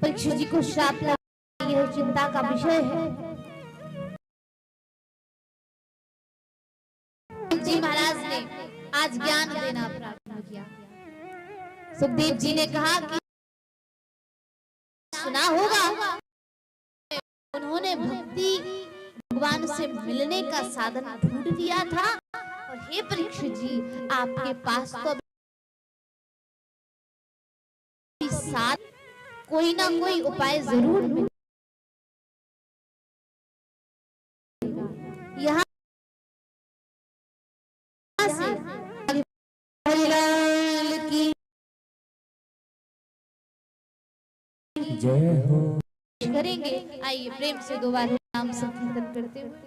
परीक्षित जी को श्राप लगा, यह चिंता का विषय है। जी महाराज ने आज ज्ञान देना प्रारंभ किया। सुखदेव जी ने कहा कि सुना होगा, उन्होंने भक्ति भगवान से मिलने का साधन ढूंढ दिया था। और हे परीक्षित जी, आपके पास तो साथ कोई ना कोई उपाय जरूर मिलेगा। यहाँ से की जय हो। करेंगे। आइए प्रेम से दोबारा नाम संकीर्तन करते हुए।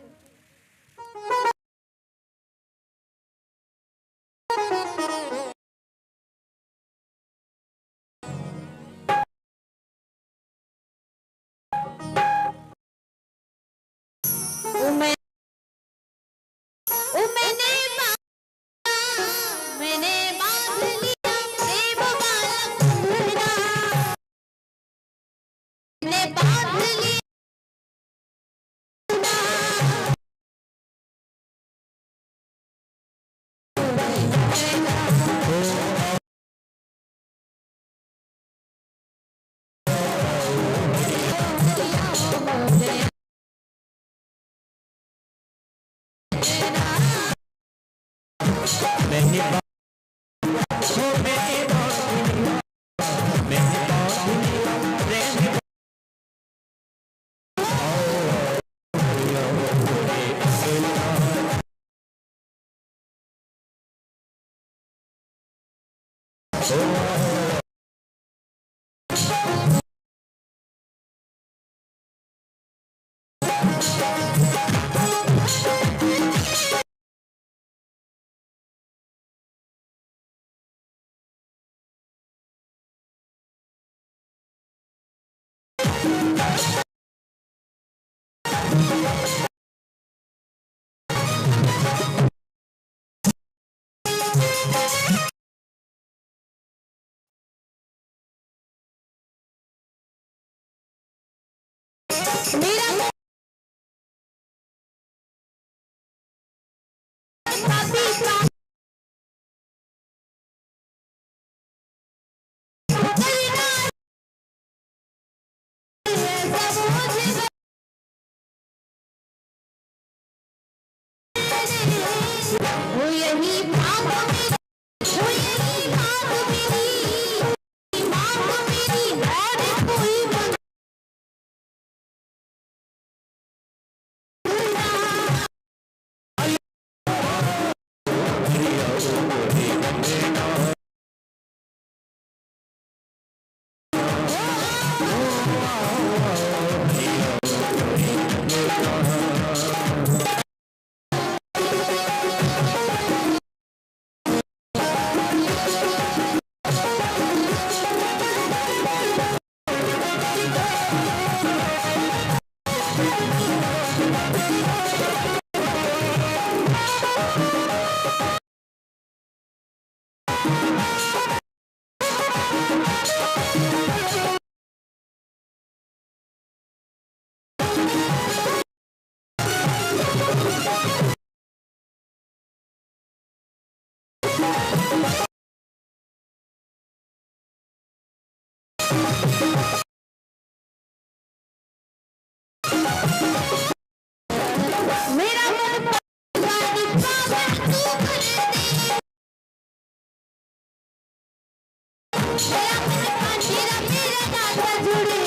मेरा मेरा नाता जुड़े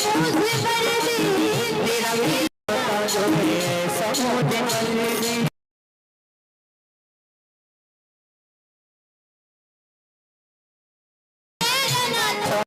समूह से भर दे, तेरा नाता जुड़े समूह से भर दे। मेरा नाता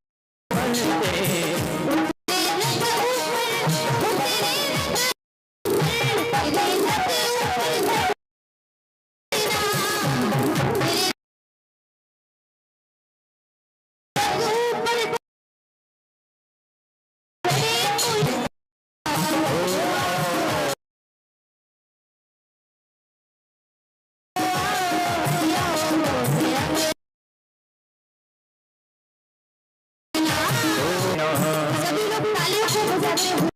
सभी लोग तालियों को बजाते हुए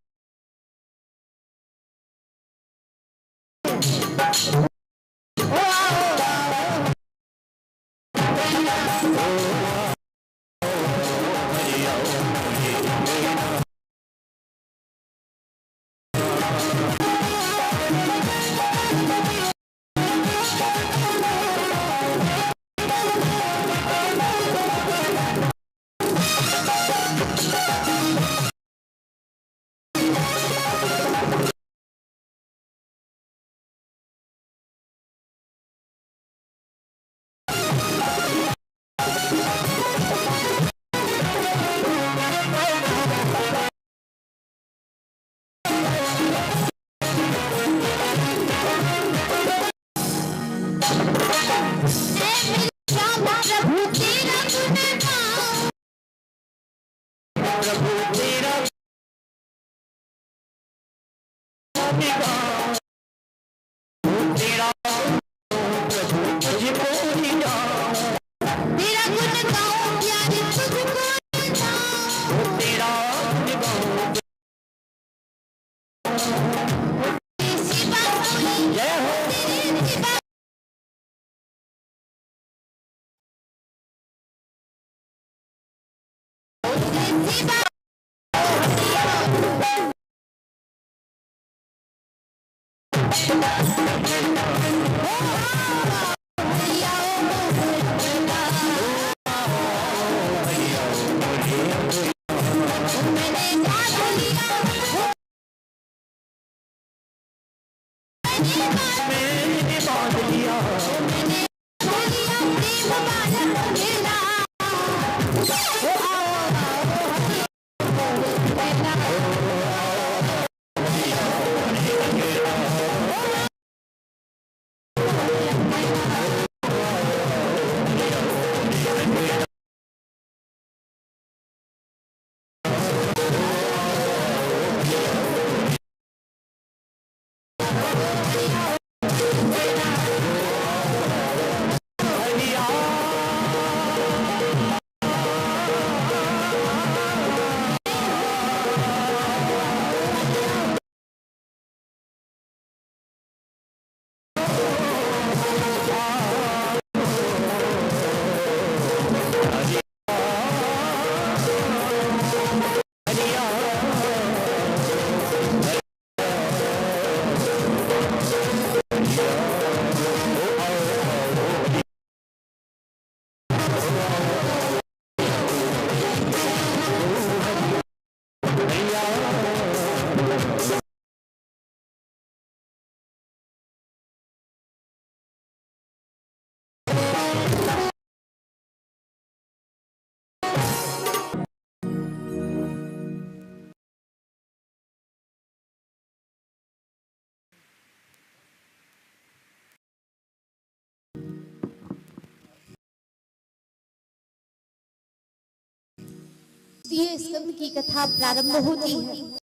ये स्कंद की कथा प्रारंभ होती है।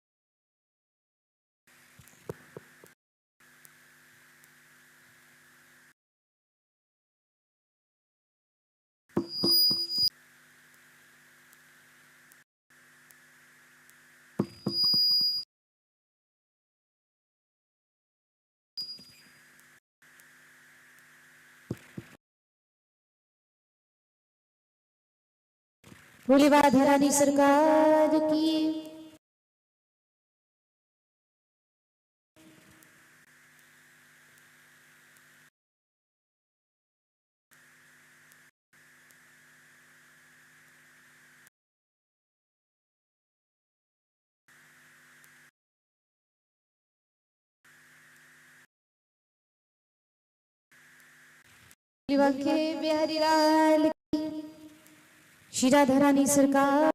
बोले राधा रानी सरकार की। के बिहारी लाल की शिराधरानी सरकार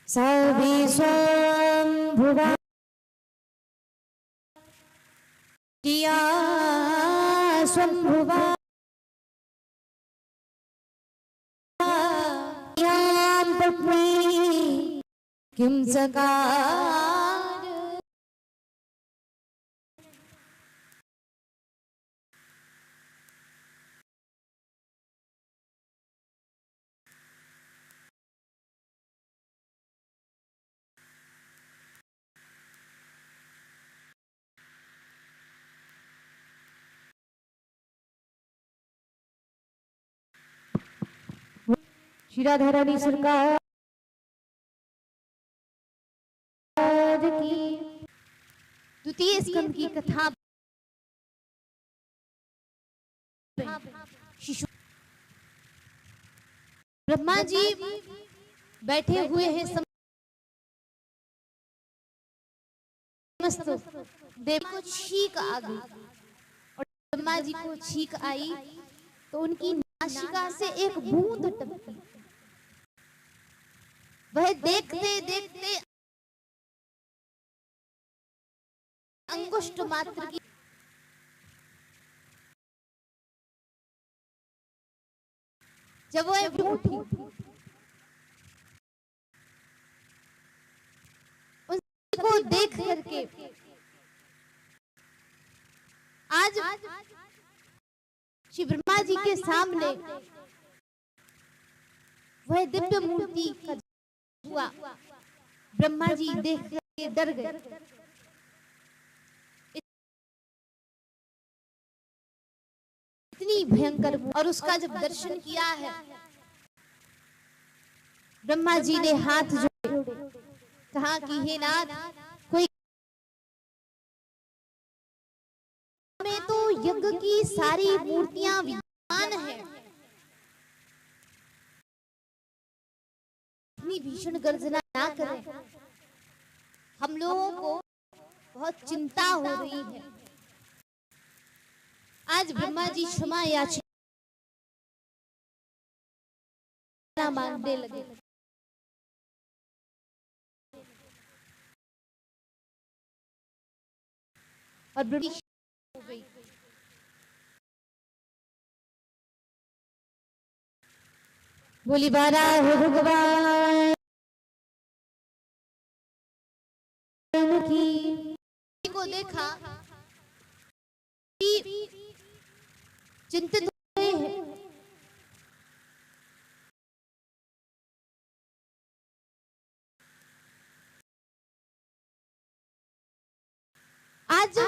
सभी स्वयंभुवा किया स्वयंभुवा किम सकार शिराधरानी सरकार की द्वितीय स्कंद की कथा शिशु ब्रह्मा जी बैठे हुए हैं, समस्त देव को छींक आ गई और ब्रह्मा जी को छींक आई तो उनकी नासिका से एक बूंद टपकी। वह देखते देखते अंगुष्ठ मात्र की जब वह उठी उनको देख करके आज श्री ब्रह्मा जी के सामने वह दिव्य मूर्ति का हुआ। ब्रह्मा जी देख करके डर गए। इतनी भयंकर और उसका जब दर्शन किया है, ब्रह्मा जी ने हाथ जोड़े, कहा कि हे नाथ, कोई में तो यज्ञ की सारी मूर्तियां विद्यमान है, इतनी भीषण गर्जना ना करें, हम लोगों को बहुत चिंता हो रही है। आज ब्रह्मा जी क्षमा याचना मांगने लगे। और ब्रह्मा जी हो गई। बोली बारा हो भगवान की को देखा चिंतित हुए हैं। आज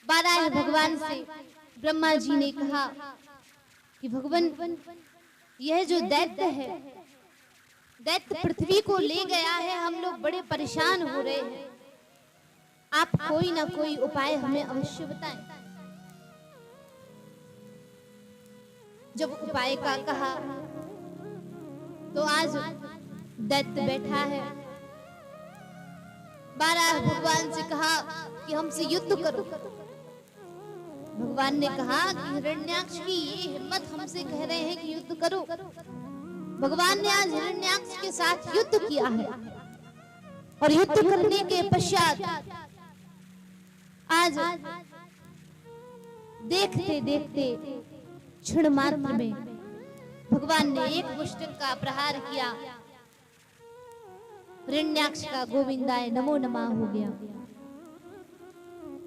बारह भगवान से ब्रह्मा जी ने कहा कि भगवान, यह जो दैत्य है, दैत्य पृथ्वी को ले गया है, हम लोग बड़े परेशान हो रहे हैं, आप कोई ना कोई उपाय हमें अवश्य बताएं। जब उपाय का कहा तो आज दैत्य बैठा है। बारह भगवान से कहा कि हमसे युद्ध करो। भगवान ने कहा कि हिरण्याक्ष की ये हिम्मत, हमसे कह रहे हैं कि युद्ध करो। भगवान ने आज हिरण्याक्ष के साथ युद्ध किया है और युद्ध करने के पश्चात आज देखते देखते क्षण मात्र में भगवान ने एक मुष्टिक का प्रहार किया। हिरण्याक्ष का गोविंदाय नमो नमः हो गया।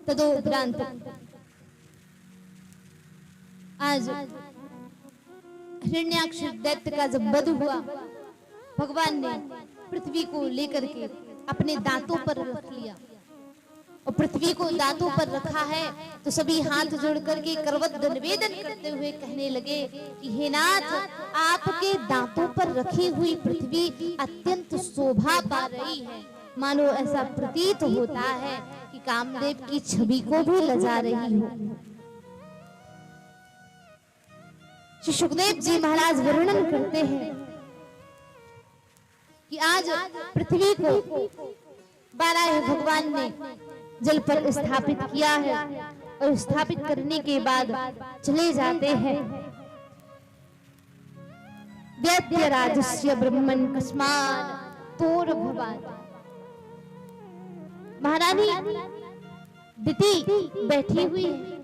तदोपरांत आज हिरण्याक्ष दैत्य का जब वध हुआ, भगवान ने पृथ्वी को लेकर के अपने दांतों पर रख लिया और पृथ्वी को दांतों पर रखा है तो सभी हाथ जोड़ करके करवत निवेदन करते हुए कहने लगे कि हे नाथ, आपके दांतों पर रखी हुई पृथ्वी अत्यंत शोभा पा रही है, मानो ऐसा प्रतीत होता है कि कामदेव की छवि को भी लजा रही हो। श्री सुखदेव जी महाराज वर्णन करते हैं कि आज पृथ्वी को बाराह भगवान ने जल पर स्थापित किया है और स्थापित करने के बाद चले जाते हैं। दैत्य राजस्य ब्रह्मन कस्मान तोर भवान। महारानी दिति बैठी हुई है,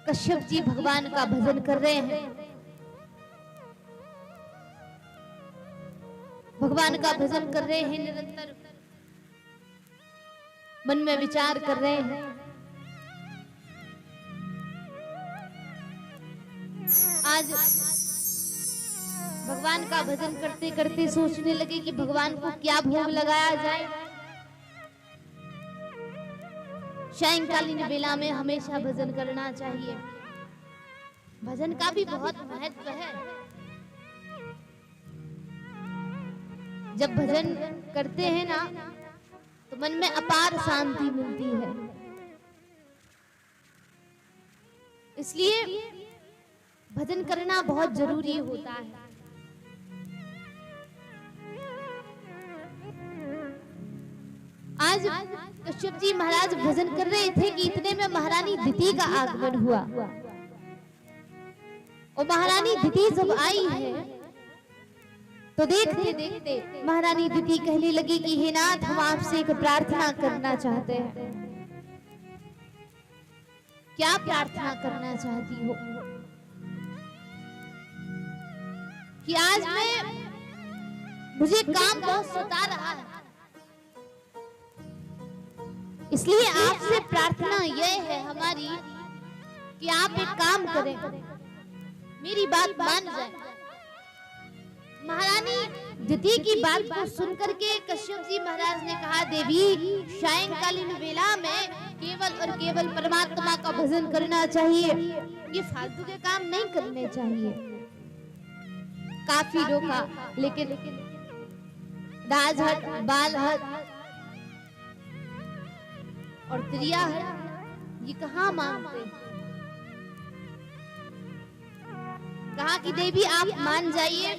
कश्यप जी भगवान का भजन कर रहे हैं, भगवान का भजन कर रहे हैं, निरंतर मन में विचार कर रहे हैं। आज भगवान का भजन करते करते सोचने लगे कि भगवान को क्या भोग लगाया जाए। सायंकालीन बेला में हमेशा भजन करना चाहिए, भजन का भी बहुत महत्व है। जब भजन करते हैं ना तो मन में अपार शांति मिलती है, इसलिए भजन करना बहुत जरूरी होता है। आज कश्यप जी महाराज भजन कर रहे थे कि इतने में महारानी दिति का आगमन हुआ और महारानी दिति जब आई है तो देखते देखते महारानी दिति कहने लगी कि हे नाथ, हम आपसे एक प्रार्थना करना चाहते हैं। क्या प्रार्थना करना चाहती हो? कि आज मुझे काम बहुत सता रहा है, इसलिए आपसे प्रार्थना यह है हमारी कि आप एक काम करें, मेरी बात मान जाए। महारानी दिति की बात को सुनकर के कश्यप जी महाराज ने कहा, देवी, सायंकालीन वेला में केवल और केवल परमात्मा का भजन करना चाहिए, ये फालतू के काम नहीं करने चाहिए। काफी रोका, लेकिन राजहट, बालहट और त्रियाहट ये कहाँ मानते। कहा कि देवी आप मान जाइए,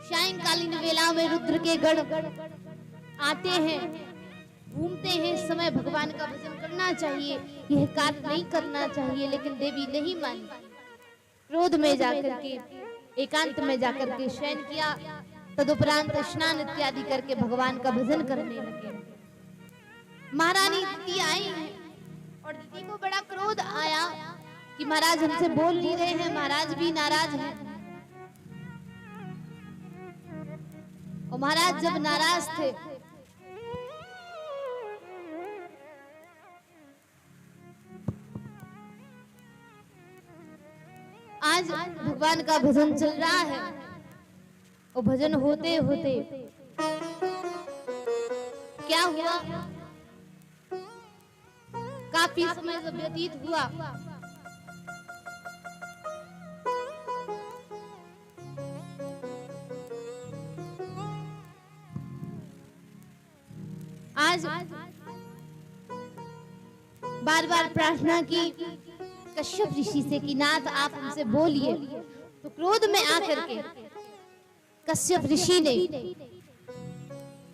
सायंकालीन वेला में रुद्र के गण आते हैं, घूमते हैं, इस समय भगवान का भजन करना चाहिए, यह कार्य नहीं करना चाहिए। लेकिन देवी नहीं मानी, क्रोध में जाकर के, एकांत में जाकर के शयन किया। तदुपरांत स्नान इत्यादि करके भगवान का भजन करने लगे। महारानी दिति आई और दिति को बड़ा क्रोध आया कि महाराज हमसे बोल नहीं रहे हैं, महाराज भी नाराज हैं। और महाराज जब नाराज थे आज भगवान का भजन चल रहा है और भजन होते होते क्या हुआ, काफी समय जब व्यतीत हुआ आज बार बार प्रार्थना की कश्यप ऋषि से कि नाथ आप हमसे बोलिए। तो क्रोध में आकर के कश्यप ऋषि ने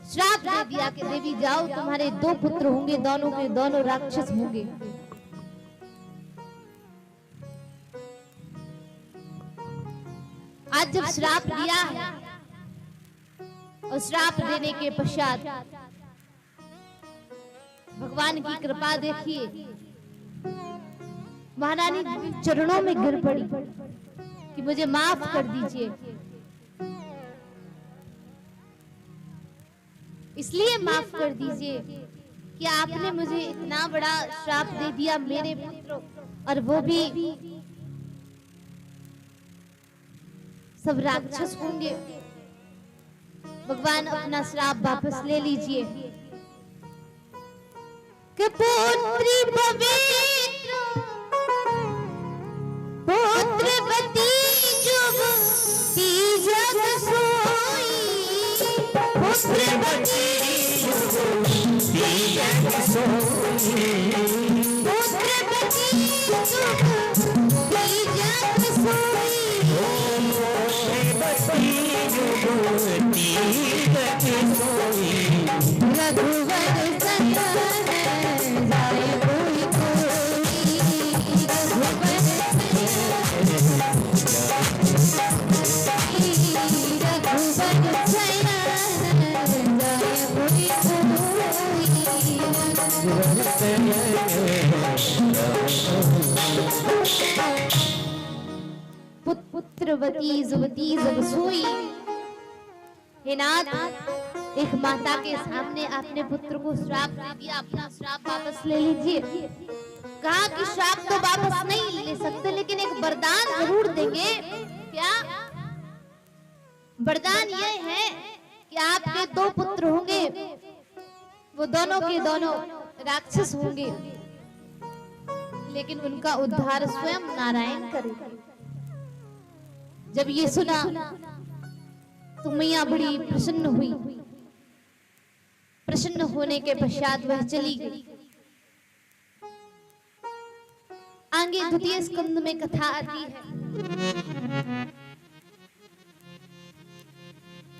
श्राप दे दिया कि देवी जाओ, तुम्हारे 2 पुत्र होंगे, दोनों के दोनों राक्षस होंगे। आज जब श्राप दिया है और श्राप देने के पश्चात भगवान की कृपा देखिए, महारानी चरणों में गिर पड़ी कि मुझे माफ कर दीजिए। इसलिए माफ कर दीजिए कि आपने मुझे इतना बड़ा श्राप दे दिया, मेरे पुत्र, और वो भी सब राक्षस होंगे। भगवान अपना श्राप वापस ले लीजिए कि पुत्री पवित्र पुत्रवती जुगती जग सोई, पुत्रवती जुगती जग सोई, पुत्रवती जुगती जग सोई, पुत्रवती जुगती जग सोई। रघुवर सतन जाय कोई कोई, रघुवर पुत्रवती जुवती जग सोई। हे नाथ, एक माता के सामने आपने पुत्र को श्राप दे दिया, अपना श्राप वापस ले लीजिए। कहा कि श्राप तो वापस नहीं ले सकते, लेकिन एक वरदान जरूर देंगे। क्या वरदान यह है कि आपके 2 पुत्र होंगे, वो दोनों के दोनों राक्षस होंगे, लेकिन उनका उद्धार स्वयं नारायण करेंगे। जब ये सुना तो मैया बड़ी प्रसन्न हुई। प्रसन्न होने के पश्चात वह चली गई। आगे द्वितीय स्कंद में कथा आती है।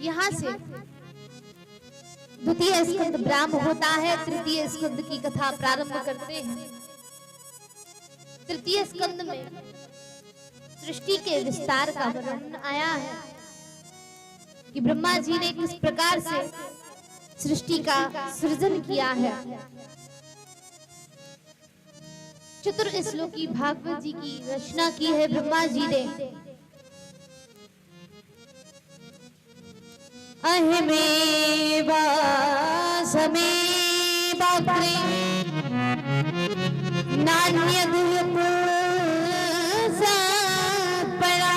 यहां से द्वितीय स्कंद ब्राह्म होता है, तृतीय स्कंद की कथा प्रारंभ करते हैं। तृतीय स्कंद में सृष्टि के विस्तार का वर्णन आया है कि ब्रह्मा जी ने किस प्रकार से सृष्टि का सृजन किया है। चतुर्श्लोकी भागवत जी की रचना की है ब्रह्मा जी ने। अहमेवा समेवा नान्यद् परा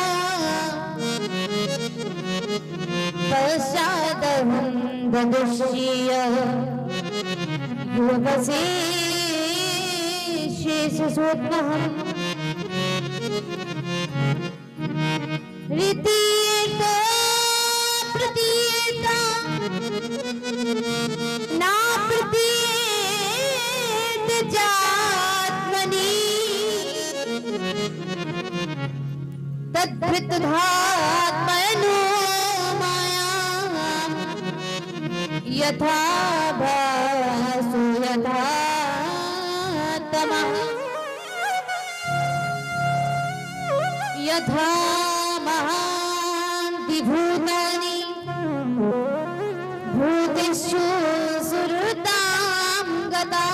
पश्चादहं ददुष्य योगसे शेषसोत्महम् रीतियेतो प्रतीयेता ना प्रतीयेत जात्मनि तद्वृत्तधात्मनो माया यथा भासो यथा तमः यथा महान्ति भूतानि भूतेषु सुहृतां गता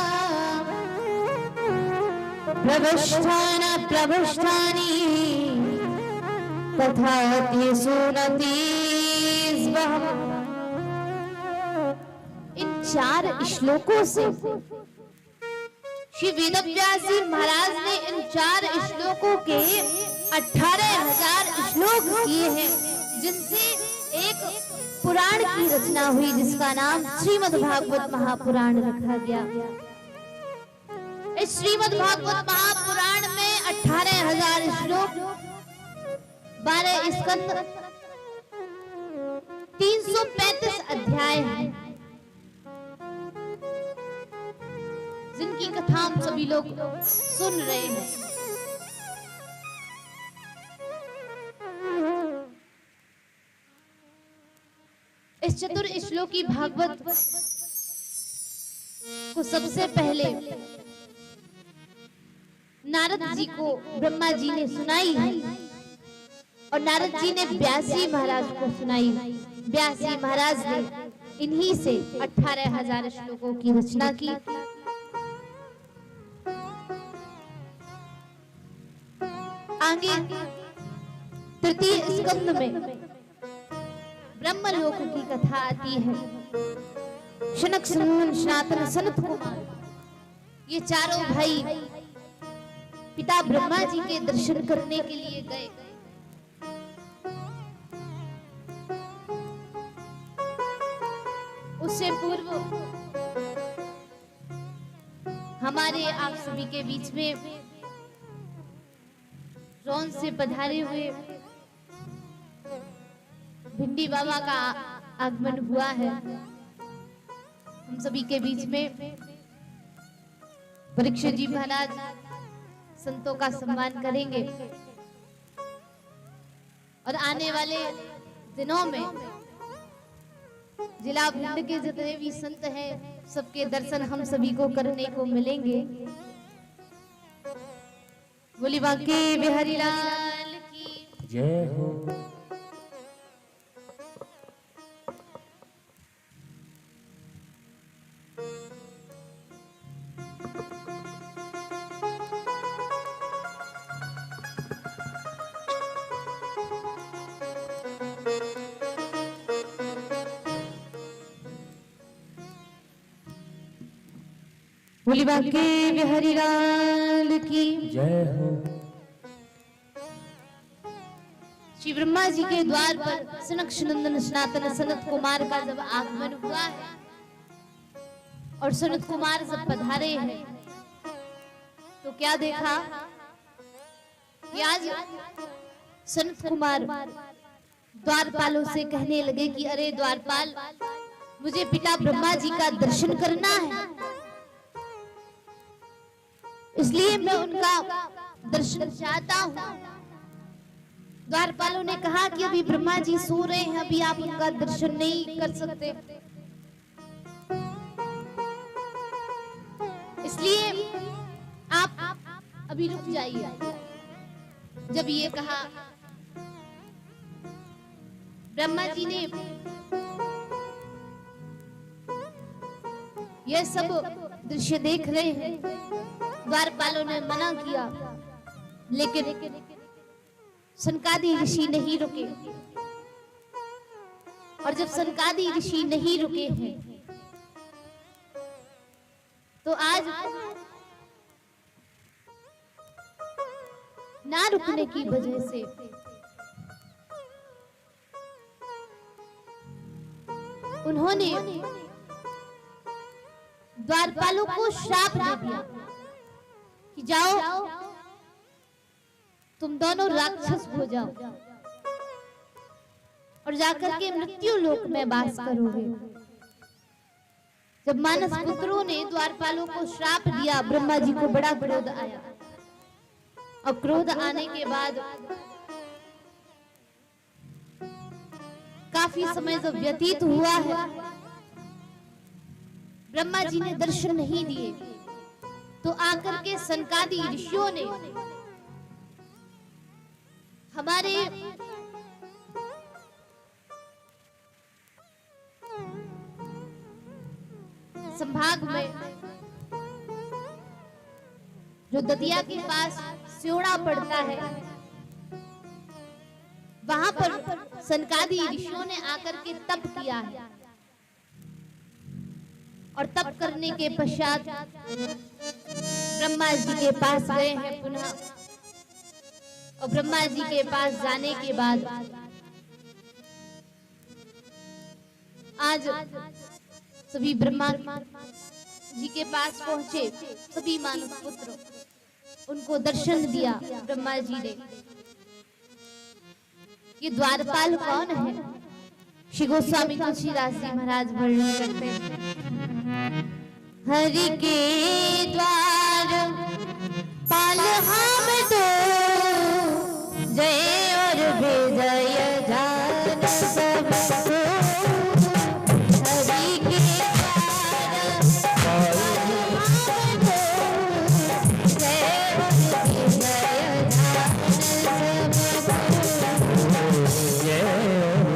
प्रविष्टानि तथा तेषु नति स्वहम्। इन 4 श्लोकों से श्री वेदव्यास जी महाराज ने इन 4 श्लोकों के 18,000 श्लोक किए हैं, जिनसे एक पुराण की रचना हुई जिसका नाम श्रीमद्भागवत महापुराण रखा गया। इस श्रीमद्भागवत महापुराण में 18,000 श्लोक, 12 स्कंद, 335 अध्याय हैं, जिनकी कथा हम सभी लोग सुन रहे हैं। इस चतुर्श्लोकी भागवत को सबसे पहले नारद जी को ब्रह्मा जी ने सुनाई और नारद जी ने व्यास जी महाराज को सुनाई। व्यास जी महाराज ने इन्हीं से 18,000 श्लोकों की रचना की। आगे तृतीय स्कंद में ब्रह्मलोक की कथा आती है। शनक सनातन सनत कुमार ये चारों भाई पिता ब्रह्मा जी के दर्शन करने के लिए गए। उससे पूर्व हमारे आप सभी के बीच में रौन से पधारे हुए भिंडी बाबा का आगमन हुआ है। हम सभी के बीच में परीक्षित जी महाराज संतों का सम्मान करेंगे और आने वाले दिनों में जिला भिंड के जितने भी संत हैं सबके दर्शन हम सभी को करने को मिलेंगे। बोली बांके बिहारी लाल की जय हो। बोली बांके बिहारी लाल की जय हो। श्री ब्रह्मा जी के द्वार पर सनक नंदन सनातन सनत कुमार का जब आगमन हुआ है और सनत कुमार जब पधारे हैं तो क्या देखा कि आज सनत कुमार द्वारपालों से कहने लगे कि अरे द्वारपाल, मुझे पिता ब्रह्मा जी का दर्शन करना है, इसलिए मैं उनका दर्शन चाहता हूँ। द्वारपालों ने कहा कि अभी ब्रह्मा जी सो रहे हैं, अभी आप उनका दर्शन नहीं कर सकते, इसलिए आप अभी रुक जाइए। जब ये कहा, ब्रह्मा जी ने यह सब दृश्य देख रहे हैं, द्वारपालों ने मना किया, लेकिन सनकादि ऋषि नहीं रुके। और जब सनकादि ऋषि नहीं रुके हैं तो आज ना रुकने की वजह से उन्होंने द्वारपालों को श्राप दे दिया कि जाओ तुम दोनों राक्षस हो जाओ और जाकर के मृत्यु लोक में वास करोगे। जब मानस पुत्रों ने द्वारपालों को श्राप दिया, ब्रह्मा जी को बड़ा क्रोध आया और क्रोध आने के बाद काफी समय जब व्यतीत हुआ है, ब्रह्मा जी ने दर्शन नहीं दिए, तो आकर के सनकादि ऋषियों ने हमारे संभाग में जो दतिया के पास स्योड़ा पड़ता है, वहां पर सनकादि ऋषियों ने आकर के तप किया है और तप करने के पश्चात ब्रह्मा जी के पास गए हैं पुनः। और ब्रह्मा जी के पास जाने के बाद आज सभी ब्रह्मा जी के पास पहुंचे, सभी मानव पुत्र उनको दर्शन दिया ब्रह्मा जी ने। ये द्वारपाल कौन है? श्री गोस्वामी तुलसीदास जी महाराज वर्णन करते हैं, हरि के द्वार पाल हम दो, जय और विजय जान सबको। हरि के द्वार पाल हम दो, जय और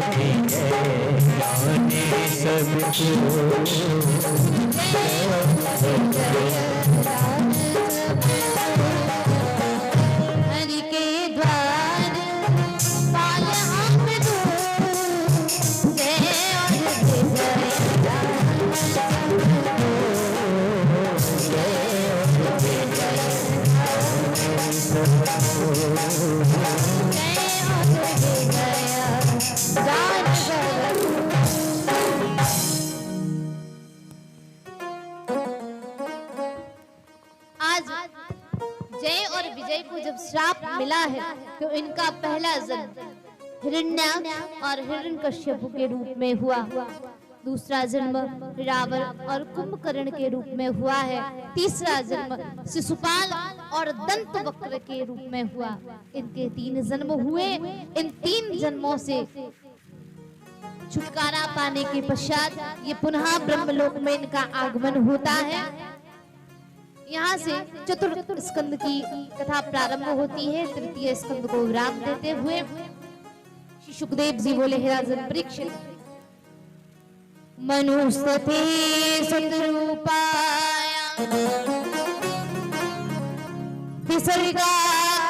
विजय जान सबको। हरि के द्वार पाल हम दो, जय और विजय जान सबको। जब श्राप मिला है तो इनका पहला जन्म हिरण्याक्ष और हिरण्यकश्यप के रूप में हुआ, दूसरा जन्म रावण और कुंभकर्ण के रूप में हुआ है, तीसरा जन्म शिशुपाल और दंतवक्र के रूप में हुआ। इनके 3 जन्म हुए। इन 3 जन्मों से छुटकारा पाने के पश्चात ये पुनः ब्रह्मलोक में इनका आगमन होता है। यहाँ से चतुर्थ स्कंद की कथा प्रारंभ होती है। तृतीय स्कंद को विराम देते हुए श्री सुखदेव जी बोले, हे राजन परीक्षित, मनुस्ते सतरूपाया विसर्गा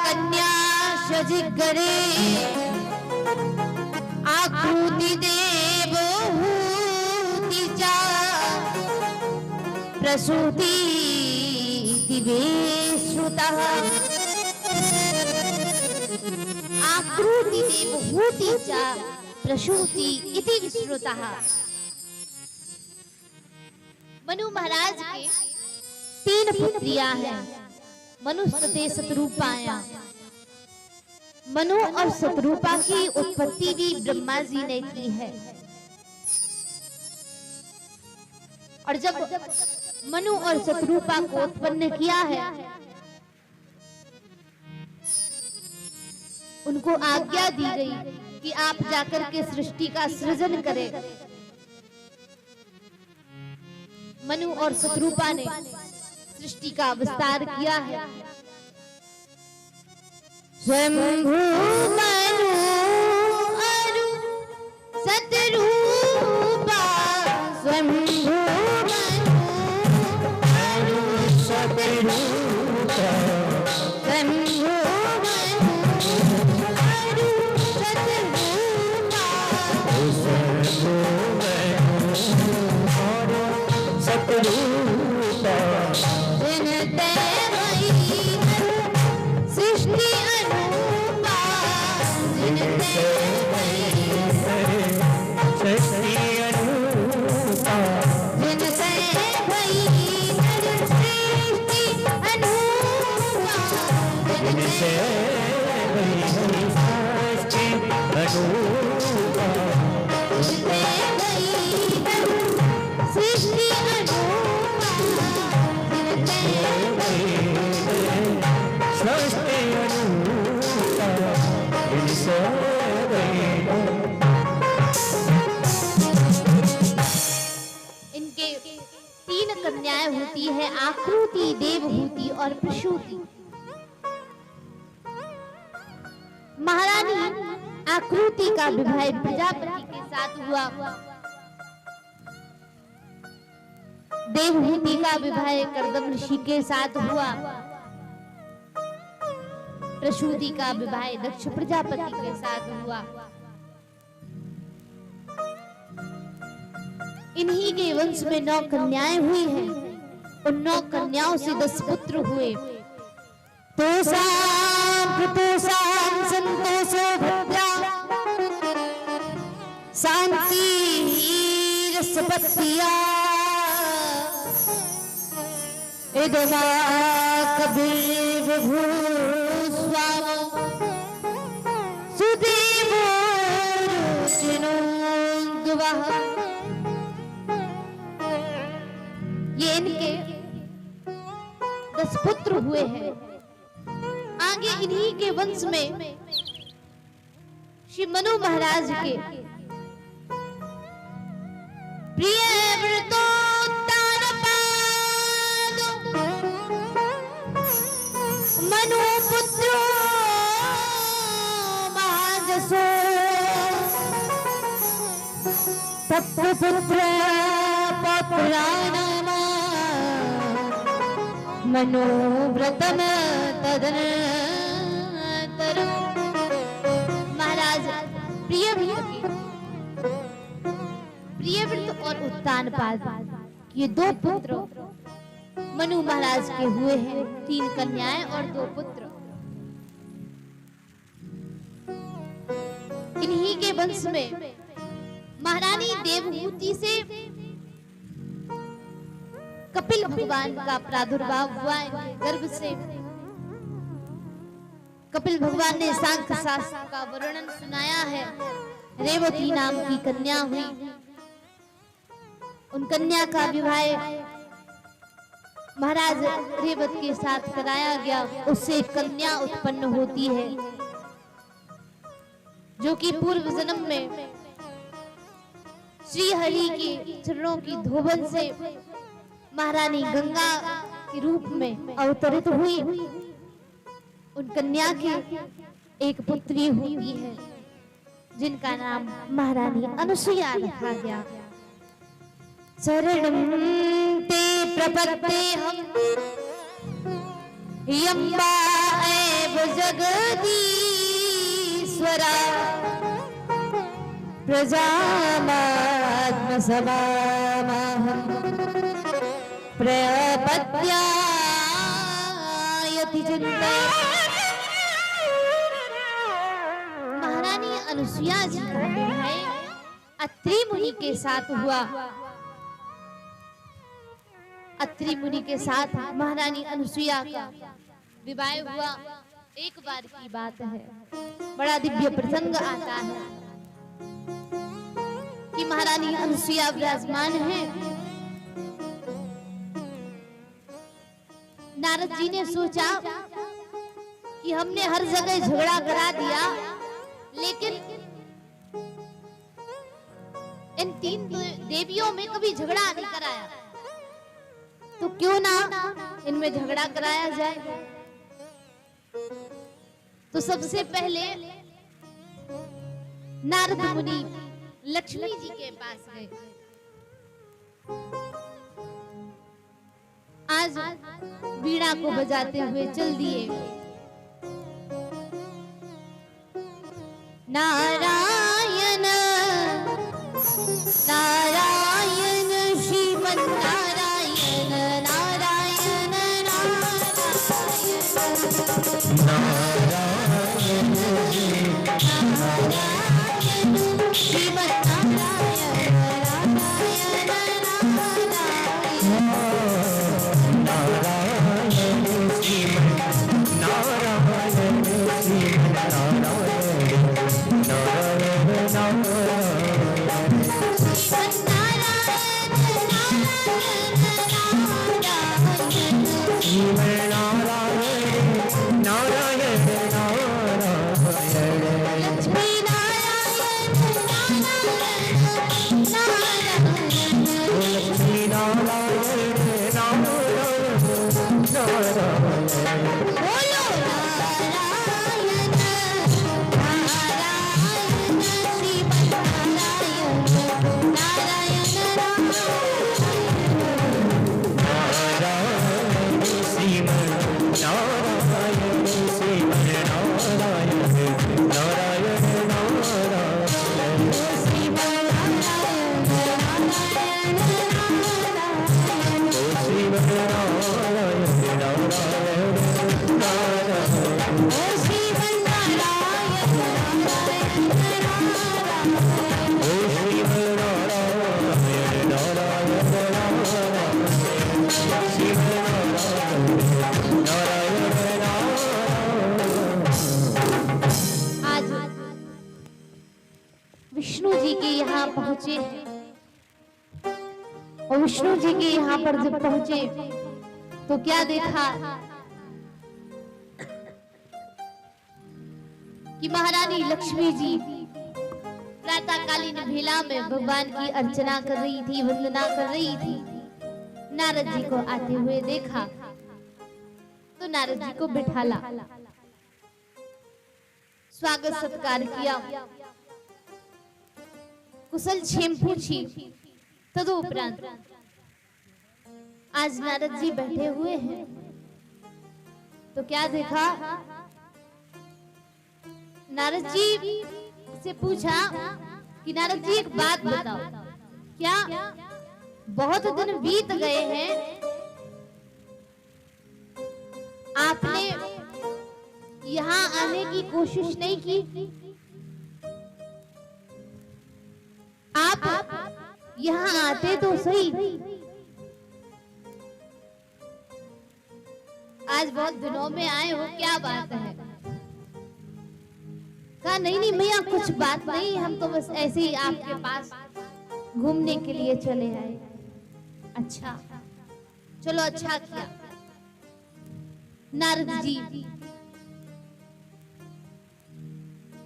कन्या शजिगरे आकृति देवहूति चा प्रसूति दिवे श्रुतः। आकृति देवहूति चा प्रसूति इति विश्रुतः। मनु महाराज के 3 पुत्रियां हैं। मनुस्ते सतरूपाया। मनु और सतरूपा की उत्पत्ति भी ब्रह्मा जी ने की है। और जब मनु और सतरूपा को उत्पन्न किया है, उनको आज्ञा दी गई कि आप जाकर के सृष्टि का सृजन करें। मनु और सतरूपा ने सृष्टि का विस्तार किया है। स्वयंभू मनु अरु सतरूपा, स्वयंभू मनु अरु सतरूपा, स्वयंभू मनु अरु सतरूपा, स्वयंभू सतरूपा, जिनते वही सृष्टि अनुपा, जिनते वही सृष्टि अनुपा, जिनते वही सृष्टि अनुपा, जिनते वही सृष्टि अनुपा, जिनते वही सृष्टि अनुपा, जिनते वही सृष्टि अनुपा, जिनसे इनके 3 कन्याएं होती है, आकृति, देवहूति और प्रसूति। महारानी आकृति का विवाह प्रजापति के साथ हुआ, देवहूति का विवाह कर्दम ऋषि के साथ हुआ, प्रसूति का विवाह दक्ष प्रजापति के साथ हुआ। इन्हीं के वंश में 9 कन्याएं हुई हैं। उन 9 कन्याओं से 10 पुत्र हुए। तोसाम संतोषो भद्रा शांति रसपत्तिया इदमा कबीर भूस्वाम सुदेवो रुचिनोद्वह। ये इनके 10 पुत्र हुए हैं। आगे इन्हीं के वंश में श्री मनु महाराज के प्रिय मनु पुत्र महाजसो तत्पुत्र पौत्राणाम मनोव्रतम तदनंतर। महाराज प्रियव्रत और उत्तानपाद ये 2 पुत्र मनु महाराज के हुए हैं। 3 कन्याएं और 2 पुत्र। इन्हीं के वंश में महारानी देवहूति से कपिल भगवान का प्रादुर्भाव हुआ। इनके गर्भ से कपिल भगवान ने सांख्य शास्त्र का वर्णन सुनाया है। रेवती नाम की कन्या हुई, उन कन्या का विवाह महाराज रेवत के साथ कराया गया। उससे कन्या उत्पन्न होती है जो कि पूर्व जन्म में श्री हरि के चरणों की धोबन से महारानी गंगा के रूप में अवतरित हुई। उन कन्या की एक पुत्री हुई है जिनका नाम महारानी अनसुईया रखा गया। शरणं ते प्रपद्ये हम यम्बा एव जगदीश्वरा प्रजामात्म समामहं प्रपद्यायति चिंते। महारानी अनुसुईया जी का विवाह अत्रि मुनि के साथ हुआ। अत्रि मुनि के साथ महारानी अनुसुईया का विवाह हुआ। एक बार की बात है, बड़ा दिव्य प्रसंग आता है कि महारानी अनुसुईया विराजमान है। नारद जी ने सोचा कि हमने हर जगह झगड़ा करा दिया, लेकिन इन तीन देवियों में कभी झगड़ा नहीं कराया, तो क्यों ना इनमें झगड़ा कराया जाए। तो सबसे पहले नारद मुनि लक्ष्मी जी के पास गए। आज वीणा को बजाते हुए चल दिए। नारायण नारायण श्रीमन्नारायण नारायण नारायण विष्णु जी के यहाँ पहुंचे और विष्णु जी के यहाँ पर जब पहुंचे तो क्या देखा कि महारानी लक्ष्मी जी प्रातःकालीन भेला में भगवान की अर्चना कर रही थी, वंदना कर रही थी। नारद जी को आते हुए देखा तो नारद जी को बिठाला, स्वागत सत्कार किया, कुशल क्षेम पूछी। तदुपरांत आज नारद जी बैठे हुए हैं तो क्या देखा, नारद जी से पूछा कि नारद जी एक बात बताओ, क्या बहुत दिन बीत गए हैं, आपने यहाँ आने की कोशिश नहीं की? आप यहाँ आते तो सही, आज बहुत दिनों में आए हो, क्या बात है? कहा नहीं नहीं मैया कुछ बात नहीं, हम तो बस ऐसे ही आपके पास घूमने के लिए चले आए। अच्छा चलो अच्छा किया। नारद जी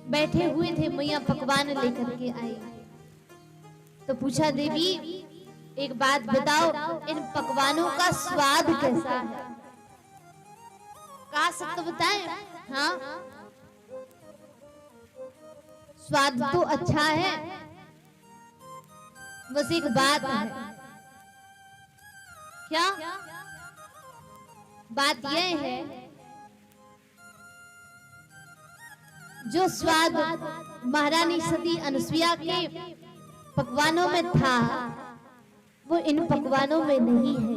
बैठे हुए थे, मैया पकवान लेकर के आई। तो पूछा देवी एक बात बताओ, इन पकवानों का स्वाद कैसा है? कहा सब तो बताएं। हाँ स्वाद तो अच्छा है, बस एक बात है। क्या बात यह है, जो स्वाद महारानी सती अनुसुईया के पकवानों में था वो इन पकवानों में नहीं है।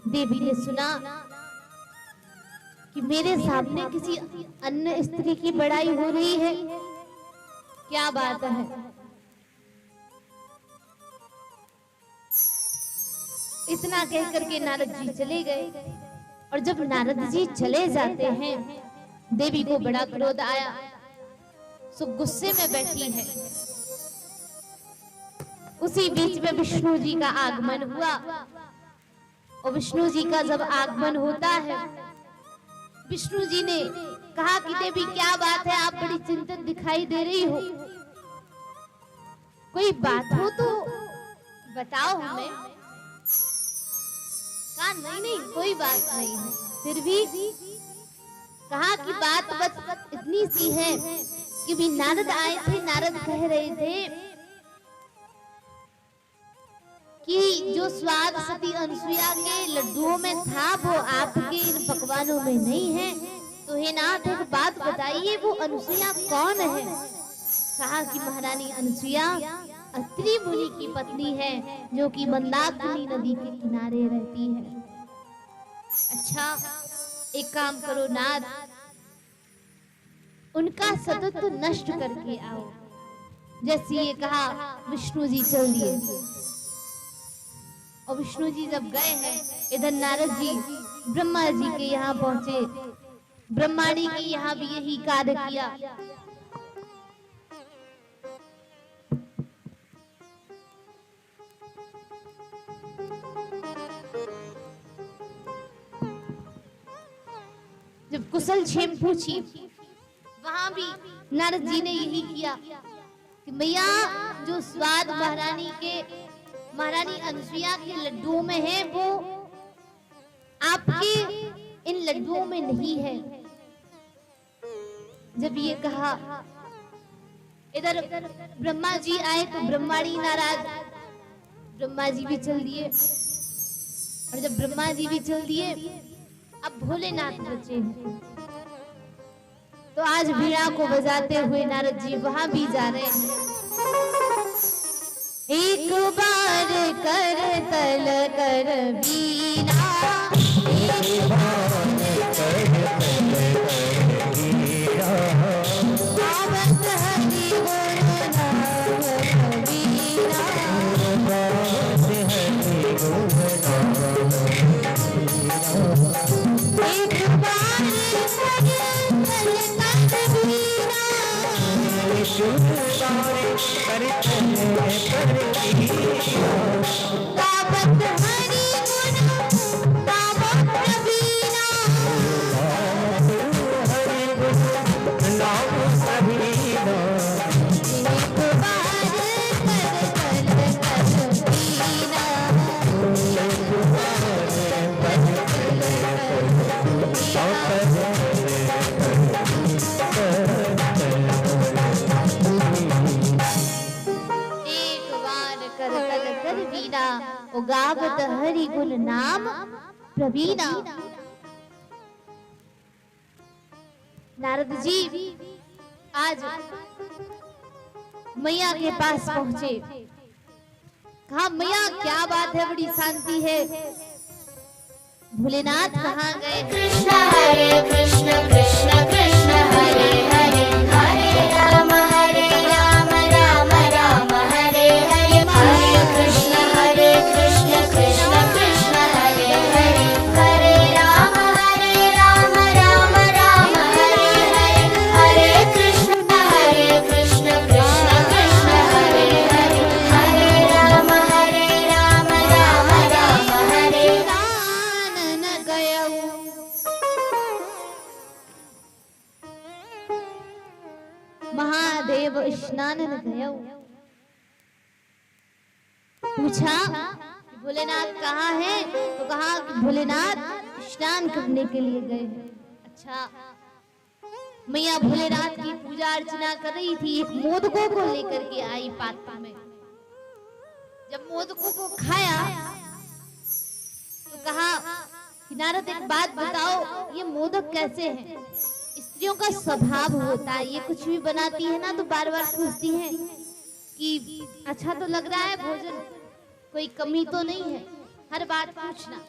देवी ने सुना कि मेरे सामने किसी अन्य स्त्री की बड़ाई हो रही है, क्या बात है? इतना कह करके नारद जी चले गए। और जब नारद जी चले जाते हैं, देवी को बड़ा क्रोध आया, सो गुस्से में बैठी है। उसी बीच में विष्णु जी का आगमन हुआ। और विष्णु जी का जब आगमन होता है, विष्णु जी ने कहा कि देवी क्या बात है, आप बड़ी चिंतित दिखाई दे रही हो, कोई बात हो तो बताओ हमें। कहा नहीं नहीं कोई बात नहीं है। फिर भी कहा कि बात बस इतनी सी है कि भी नारद आए थे, नारद कह रहे थे कि जो स्वाद सती अनुसुईया के लड्डुओं में था वो आपके इन पकवानों में नहीं है। तो हे नाथ एक बात बताइए, वो अनुसुईया कौन है? कहा कि महारानी अनुसुईया अत्रि मुनि की पत्नी है, जो कि मंदाकिनी नदी के किनारे रहती है। अच्छा एक काम करो नाथ, उनका सतत नष्ट करके आओ। जैसे ये कहा विष्णु जी चल दिए। और विष्णु जी जब गए हैं, इधर नारद जी ब्रह्मा जी के यहाँ पहुंचे। ब्रह्माणी के यहाँ भी यही कार्य किया। जब कुशल क्षेम पूछी, वहां भी नारद जी ने यही किया कि मैया जो स्वाद महारानी अनुसुईया के लड्डुओं में है वो आपके इन लड्डुओं में नहीं है। जब ये कहा, इधर ब्रह्मा जी आए तो ब्रह्माणी नाराज, ब्रह्मा जी भी चल दिए। और जब ब्रह्मा जी भी चल दिए, अब भोलेनाथ बचे हैं। तो आज वीणा को बजाते हुए नारद जी वहां भी जा रहे हैं। एक बार कर तल कर वीणा, एक बार कर तल कर वीणा, आवत हरि गुण नाम वीणा, आवत हरि गुण नाम वीणा। एक बार कर तल कर वीणा, तावत हरि गुण तावत वीणा, हरि गुण नाम वीणा। एक बार कर तल कर वीणा, एक बार कर तल कर वीणा, गावत हरि गुण नाम प्रवीणा। नारद जी आज मैया के पास पहुंचे। कहा मैया क्या बात है, बड़ी शांति है, भोलेनाथ कहाँ गए? कृष्ण हरे कृष्ण कृष्ण कृष्ण हरे हरे, हरे राम राम राम हरे हरे, हरे कृष्ण कृष्ण कृष्ण हरे हरे, हरे राम राम राम हरे हरे, हरे कृष्ण स्नानन गयो। पूछा भोलेनाथ कहाँ हैं? तो कहा कि भोलेनाथ स्नान करने के लिए गए हैं। अच्छा, मैया भोलेनाथ की पूजा अर्चना कर रही थी, एक मोदकों को लेकर के आई पात्र में। जब मोदकों को खाया तो कहा कि नारद एक बात बताओ, ये मोदक कैसे हैं? स्त्रियों का स्वभाव होता है, ये कुछ भी बनाती है ना तो बार बार पूछती हैं कि अच्छा तो लग रहा है भोजन, कोई कमी तो नहीं है, हर बात पूछना।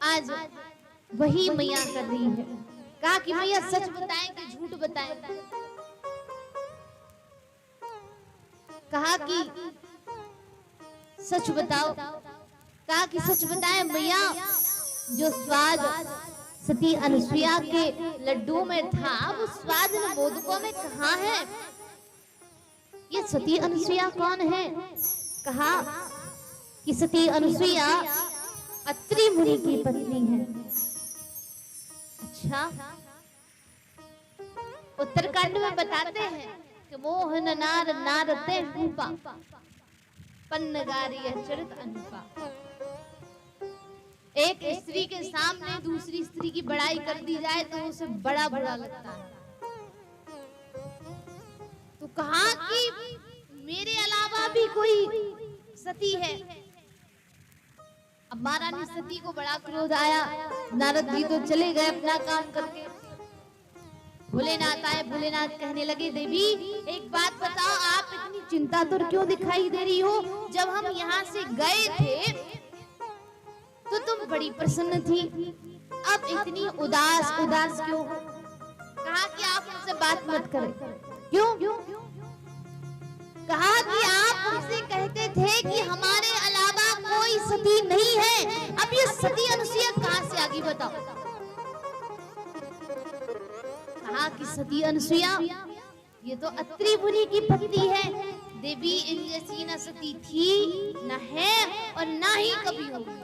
आज वही मैया कर रही है। कहा कि मैया सच बताएं कि झूठ बताएं? कहा कि सच बताओ। कहा कि सच बताएं मैया, जो स्वाद सती अनुसुईया के लड्डू में था वो स्वाद इन मोदकों में कहाँ है? ये सती अनुसुईया कौन है? कहा कि सती अनुसुईया अत्रि मुनि की पत्नी है। अच्छा, उत्तरकांड में बताते हैं कि मोहन नार नारते रूपा पन्नगारी चरित अनुपा। एक स्त्री के सामने दूसरी स्त्री की बड़ाई कर दी जाए तो उसे बड़ा बुरा लगता है। तो कहा कि मेरे अलावा भी कोई सती है। अब महारानी सती को बड़ा क्रोध आया। नारद जी तो चले गए अपना काम करके। भोलेनाथ आए। भोलेनाथ कहने लगे देवी एक बात बताओ, आप इतनी चिंता तो क्यों दिखाई दे रही हो? जब हम यहाँ से गए थे तो तुम बड़ी प्रसन्न थी, अब इतनी उदास उदास क्यों? कहा कि आप मुझसे बात मत करें। क्यों? कहा कि आप हमसे कहते थे कि हमारे अलावा कोई सती नहीं है, अब ये सती अनुसुईया कहाँ से आ गई बताओ? कहा कि सती अनुसुईया ये तो अत्रि मुनि की पत्नी है। देवी इन जैसी न सती थी, न है और न ही कभी होगी।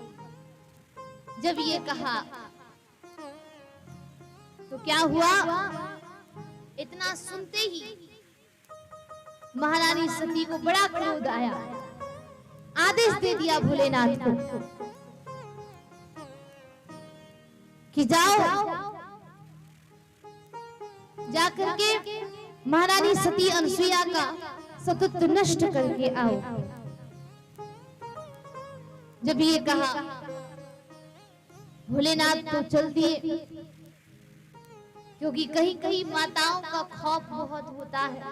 जब ये कहा तो क्या हुआ? इतना सुनते ही महारानी सती को बड़ा क्रोध आया। आदेश दे दिया भोलेनाथ को कि जाओ जाकर के महारानी सती अनुसुईया का सतुत्व नष्ट करके आओ। जब ये कहा भोलेनाथ तो चल दिए, क्योंकि कहीं कहीं माताओं का खौफ बहुत होता है।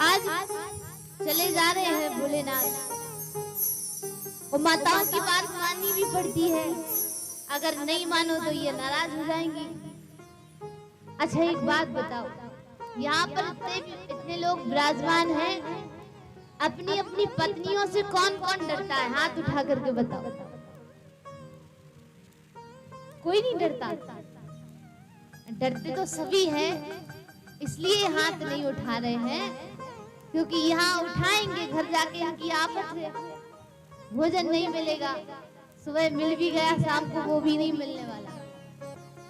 आज चले जा रहे हैं भोलेनाथ, और माताओं की बात माननी भी पड़ती है, अगर नहीं मानो तो ये नाराज हो जाएंगी। अच्छा एक बात बताओ, यहाँ पर इतने लोग विराजमान हैं, अपनी अपनी पत्नियों से कौन कौन डरता है? हाथ उठा करके बताओ। कोई नहीं डरता? डरते तो सभी हैं, इसलिए हाथ नहीं उठा रहे हैं, क्योंकि यहाँ उठाएंगे घर जाके इनकी आफत है, भोजन नहीं मिलेगा। सुबह मिल भी गया, शाम को वो भी नहीं मिलने वाला,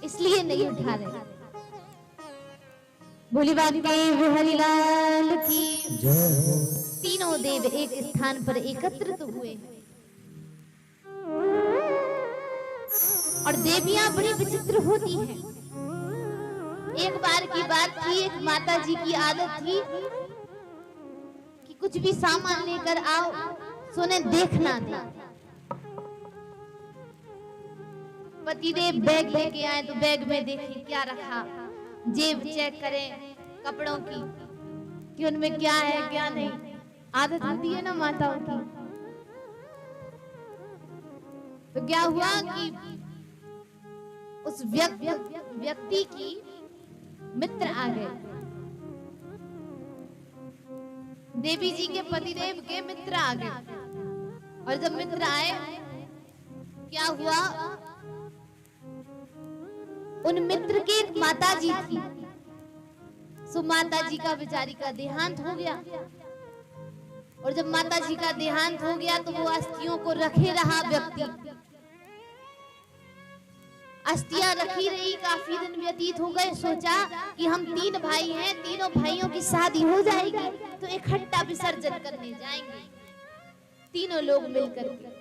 इसलिए नहीं उठा रहे। भोले बाबा के हरिलाल की जय। तीनों देव एक स्थान पर एकत्रित हुए और देवियां बड़ी विचित्र होती हैं। एक बार की बात थी, एक माता जी की आदत थी कि कुछ भी सामान लेकर आओ, सोने देखना दे। पतिदेव बैग लेके आए तो बैग में देखें क्या रखा, जेब चेक करें कपड़ों की कि उनमें क्या है क्या नहीं। आदत होती है ना माताओं की। तो क्या हुआ कि उस व्यक्ति की मित्र आ गए, देवी जी के पतिदेव के मित्र आ गए। और जब मित्र आए क्या हुआ, उन मित्र की एक माता जी थी, सो माता जी का बेचारी का देहांत हो गया। और जब माता जी का देहांत हो गया तो वो अस्थियों को रखे रहा व्यक्ति। अस्थियां रखी रही, काफी दिन व्यतीत हो गए। सोचा कि हम 3 भाई हैं, तीनों भाइयों की शादी हो जाएगी तो इकट्ठा विसर्जन करने जाएंगे तीनों लोग मिलकर के।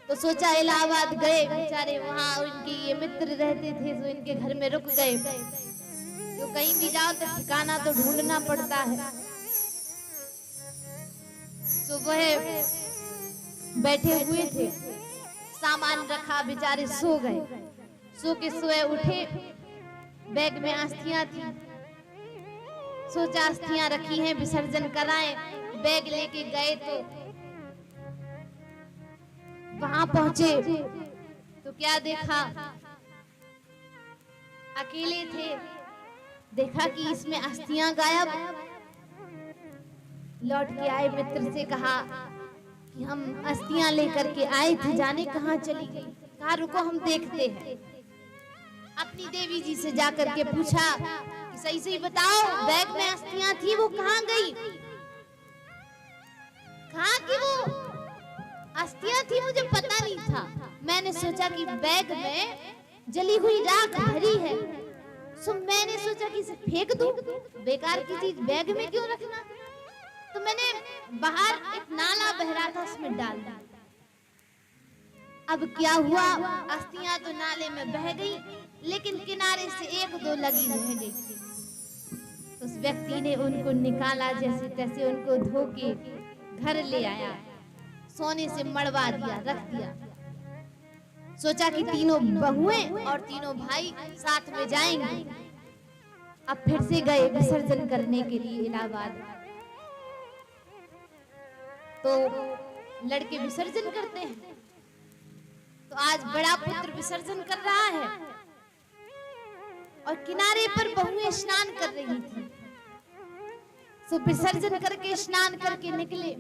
तो सोचा इलाहाबाद गए, बेचारे वहां उनके ये मित्र रहते थे तो इनके घर में रुक गए। तो कहीं भी जाओ तो ठिकाना तो ढूंढना पड़ता है। सुबह बैठे हुए थे, सामान रखा, बेचारे सो गए। सो के सोए उठे, बैग में अस्थियां थी। सोचा अस्थियां रखी हैं, विसर्जन कराएं। बैग लेके गए तो वहां पहुंचे तो क्या देखा, अकेले थे। देखा कि इसमें अस्थियां गायब। लौट के आए, मित्र से कहा कि हम अस्थियां लेकर के आए थे, जाने कहां चली गई। कहा रुको हम देखते हैं। अपनी देवी जी से जाकर के पूछा कि सही सही बताओ, बैग में अस्थियां थी वो कहां गई? कहां की वो अस्थियां थी मुझे पता नहीं था। मैंने सोचा कि बैग में जली हुई राख भरी है, सो मैंने सोचा कि इसे फेंक दूं, बेकार की चीज बैग में क्यों रखना। तो मैंने बाहर एक नाला बह रहा था उसमें डाल दिया। अब क्या हुआ, अस्थियां तो नाले में बह गई, लेकिन किनारे से 1-2 लगी रह गई। तो उस व्यक्ति ने उनको निकाला, जैसे तैसे उनको धो के घर ले आया, सोने से मड़वा दिया, रख दिया। सोचा कि तीनों बहुएं और तीनों भाई साथ में जाएंगे। अब फिर से गए विसर्जन करने के लिए इलाहाबाद। तो लड़के विसर्जन करते हैं, तो आज बड़ा पुत्र विसर्जन कर रहा है और किनारे पर बहुएं स्नान कर रही थी। तो विसर्जन करके स्नान करके निकले।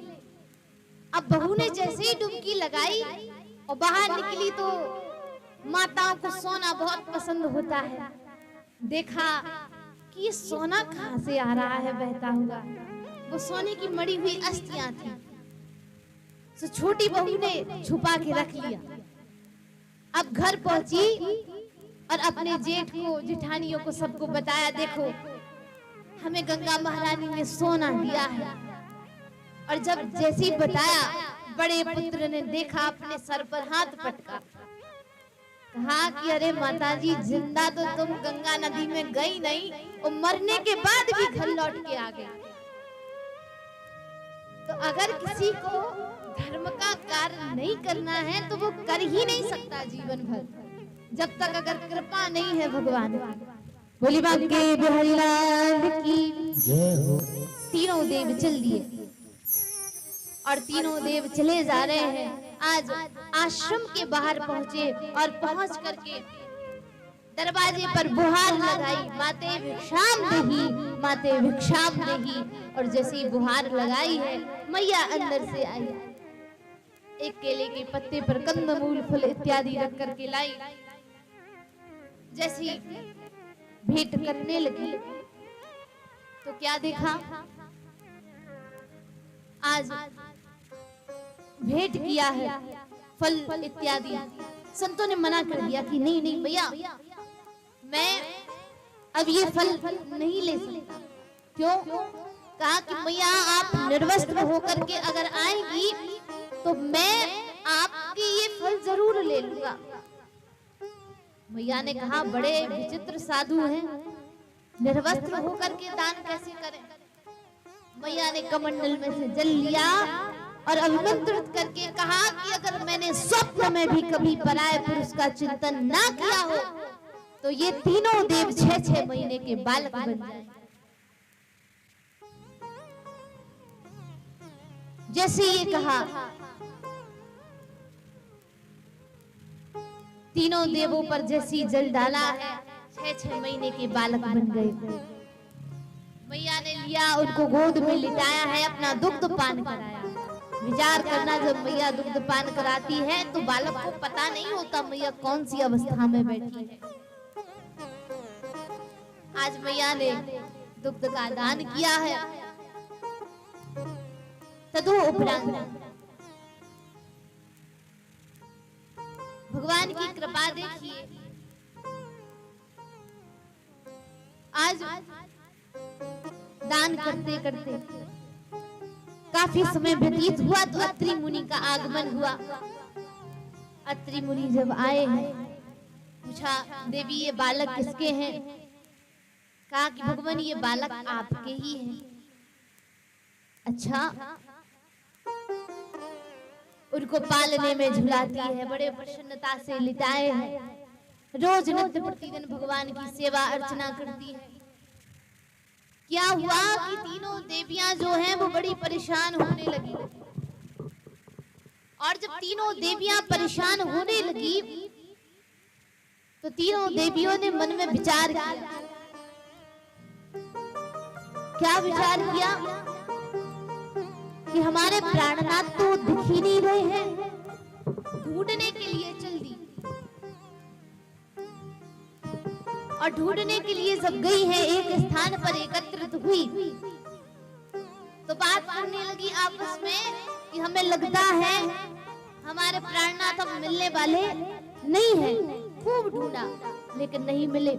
अब बहू ने जैसे ही डुबकी लगाई और बाहर निकली तो माताओं को सोना बहुत पसंद होता है। देखा कि ये सोना कहां से आ रहा है बहता हुआ। वो सोने की मड़ी हुई अस्थियां थी। तो छोटी बहू ने छुपा के रख लिया। अब घर पहुंची और अपने जेठ को, जेठानियों को, सबको बताया, देखो हमें गंगा महारानी ने सोना दिया है। और जब जैसी बताया, बड़े पुत्र ने देखा, अपने सर पर हाथ पटका, कहा कि अरे माताजी, जिंदा तो तुम गंगा नदी में गई नहीं और मरने के बाद भी घर लौट के आ गई। तो अगर किसी को धर्म का कार्य नहीं करना है तो वो कर ही नहीं सकता जीवन भर, जब तक अगर कृपा नहीं है भगवान की। बोली बांके बिहारी लाल की जय हो। तीनों देव चल दिए और तीनों देव चले जा रहे हैं। आज आश्रम के बाहर पहुंचे और पहुंच करके दरवाजे पर बुहार लगाई, माते भिक्षाम देही, माते भिक्षाम देही। और जैसे ही बुहार लगाई है, मैया अंदर से आई। एक केले के पत्ते पर कंदमूल, फल इत्यादि रख करके लाई। जैसी भेंट करने लगी तो क्या देखा, आज भेंट किया है फल इत्यादि। संतों ने मना कर दिया कि नहीं नहीं भैया, मैं अब ये फल नहीं ले सकता। क्यों? कहा कि मैया आप निर्वस्त्र होकर के अगर आएंगी तो मैं आपकी ये फल जरूर ले लूंगा। मैया ने कहा बड़े विचित्र साधु हैं, निर्वस्त्र होकर के दान कैसे करें। मैया ने कमंडल में से जल लिया और अभिमंत्रित करके कहा कि अगर मैंने स्वप्न में भी कभी पराये पुरुष का चिंतन ना किया हो तो ये तीनों देव 6-6 महीने के बालक बन जाए। जैसे ये कहा, तीनों देवों पर जैसी जल डाला है, 6-6 महीने के बालक बन गए। मैया ने लिया, उनको गोद में लिटाया है, अपना दुग्ध पान कराया। विचार करना, जब मैया दुग्ध पान कराती है तो बालक को पता नहीं होता मैया कौन सी अवस्था में बैठी है। आज मैया ने दुग्ध का दान किया है। तदु उपरांत भगवान की कृपा देखिए, आज दान करते करते काफी समय व्यतीत हुआ तो अत्रि मुनि का आगमन हुआ। अत्रि मुनि जब आए हैं, पूछा देवी ये बालक किसके हैं? कहा कि भगवान ये बालक आपके ही हैं। अच्छा, उनको पालने में झुलाती है, बड़े प्रसन्नता से लिटाए हैं, रोज नित्य प्रतिदिन भगवान की सेवा अर्चना करती है। क्या हुआ कि तीनों देवियां जो हैं वो बड़ी परेशान होने लगी, और जब तीनों देवियां परेशान होने लगी तो तीनों देवियों ने मन में विचार किया। क्या विचार किया कि हमारे प्राणनाथ तो दिख ही नहीं रहे हैं, ढूंढने के लिए चल दी। और ढूंढने के लिए जब गई है, एक स्थान पर एकत्रित हुई तो बात करने लगी आपस में कि हमें लगता है हमारे प्राणनाथ अब मिलने वाले नहीं है। खूब ढूंढा लेकिन नहीं मिले।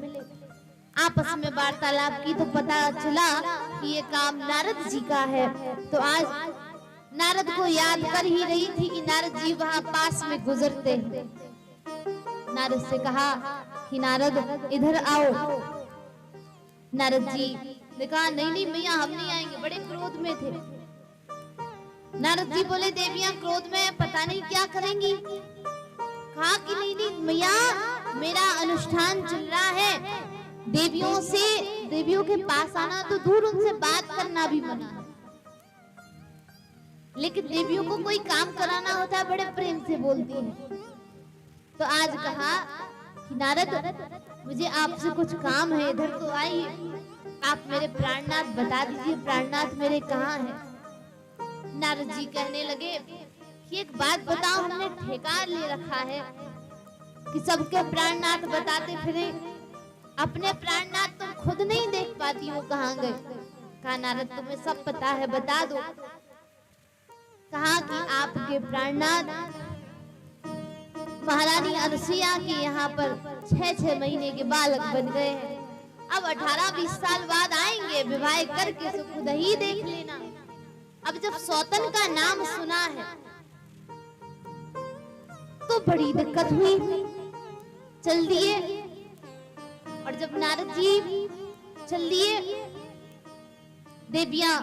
आपस में वार्तालाप की तो पता चला कि ये काम नारद जी का है। तो आज नारद को याद कर ही रही थी कि नारद जी वहां पास में गुजरते हैं। नारद से कहा कि नारद इधर आओ। नारद जी ने कहा नहीं नहीं मैया हम नहीं आएंगे, बड़े क्रोध में थे। नारद जी बोले देवियां क्रोध में पता नहीं क्या करेंगी। कहा कि नहीं नहीं मैया मेरा अनुष्ठान चल रहा है, देवियों के पास आना तो दूर, उनसे बात करना भी मना है, लेकिन देवियों को कोई काम कराना होता है बड़े प्रेम से बोलती है। तो आज कहा कि नारद मुझे आपसे कुछ काम है, इधर तो आइए, आप मेरे प्राणनाथ बता दीजिए प्राणनाथ मेरे कहाँ हैं। नारद जी कहने लगे कि एक बात बताओ, हमने ठेका ले रखा है कि सबके प्राणनाथ बताते फिरे, अपने प्राणनाथ तुम खुद नहीं देख पाती हो कहाँ गए। कहा नारद तुम्हें सब पता है बता दो। कहा कि आपके प्राणनाथ महारानी अनसुईया के यहाँ पर 6-6 महीने के बालक बन गए हैं। अब 18-20 साल बाद आएंगे, विवाह करके तो खुद ही देख लेना। अब जब सौतन का नाम सुना है तो बड़ी दिक्कत हुई, चल दिए। और जब नारद जी चल दिए, देवियां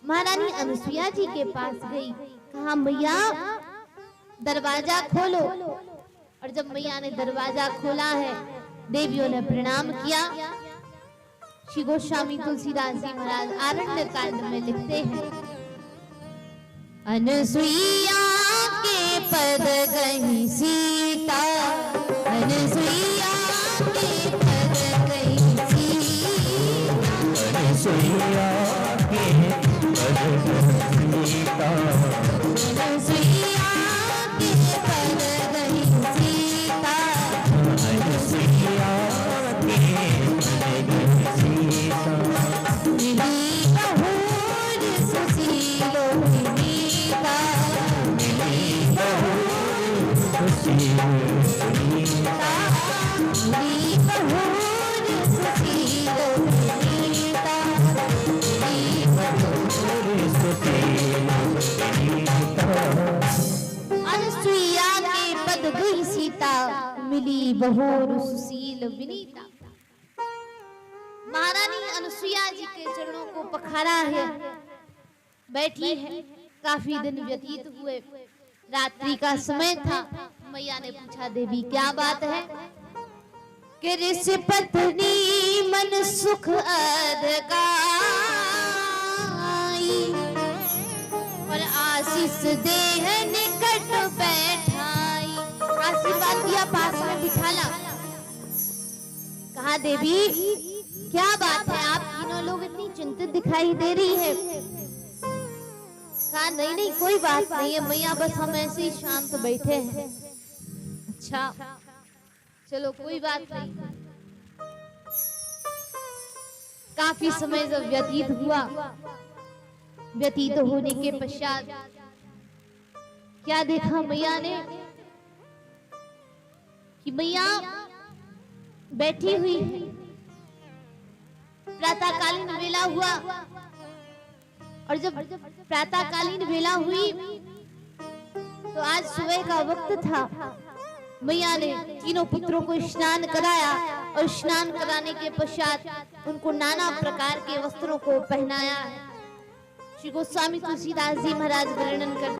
महारानी अनसुईया जी के पास गई। कहा मैया दरवाजा खोलो। और जब मैया ने दरवाजा खोला है, देवियों ने प्रणाम किया। श्री गोस्वामी तुलसीदास जी महाराज आरण्य कांड में लिखते हैं, अनसुईया के पद गई सीता, अनसुईया के पद गई सीता, अनसुईया के पद गई सीता, अनसुईया के पद गई सीता, अनसुईया के पद गई सीता, मिली बहुर सुशीलो विनीता, मिली बहुर सुशीलो विनीता, मिली बहुर सुशीलो विनीता, मिली बहुर सुशीलो विनीता। अनसुईया के पद गई सीता, मिली बहुर सुशील विनीता। महारानी अनसुईया जी के चरणों को पखारा है, बैठी है। काफी दिन व्यतीत हुए, रात्रि का समय था। मैया ने पूछा देवी क्या बात है? कि ऋषि पत्नी मन सुख अधिकाई, और आशीष देह निकट बैठाई। आशीर्वाद दिया, पास में बिठाला। कहा देवी क्या बात है, आप तीनों लोग इतनी चिंतित दिखाई दे रही है। कहा नहीं नहीं कोई बात नहीं है मैया, बस हम ऐसे ही शांत बैठे हैं। अच्छा चलो कोई बात नहीं। काफी समय जब व्यतीत हुआ, व्यतीत होने के पश्चात क्या देखा मैया ने कि मैया बैठी हुई है, प्रातःकालीन वेला हुआ और जब प्रातःकालीन वेला हुई तो आज सुबह का वक्त था। मैया ने तीनों पुत्रों को स्नान कराया और स्नान कराने के पश्चात उनको नाना प्रकार के वस्त्रों को पहनाया। श्री गोस्वामी तुलसीदास जी महाराज वर्णन करते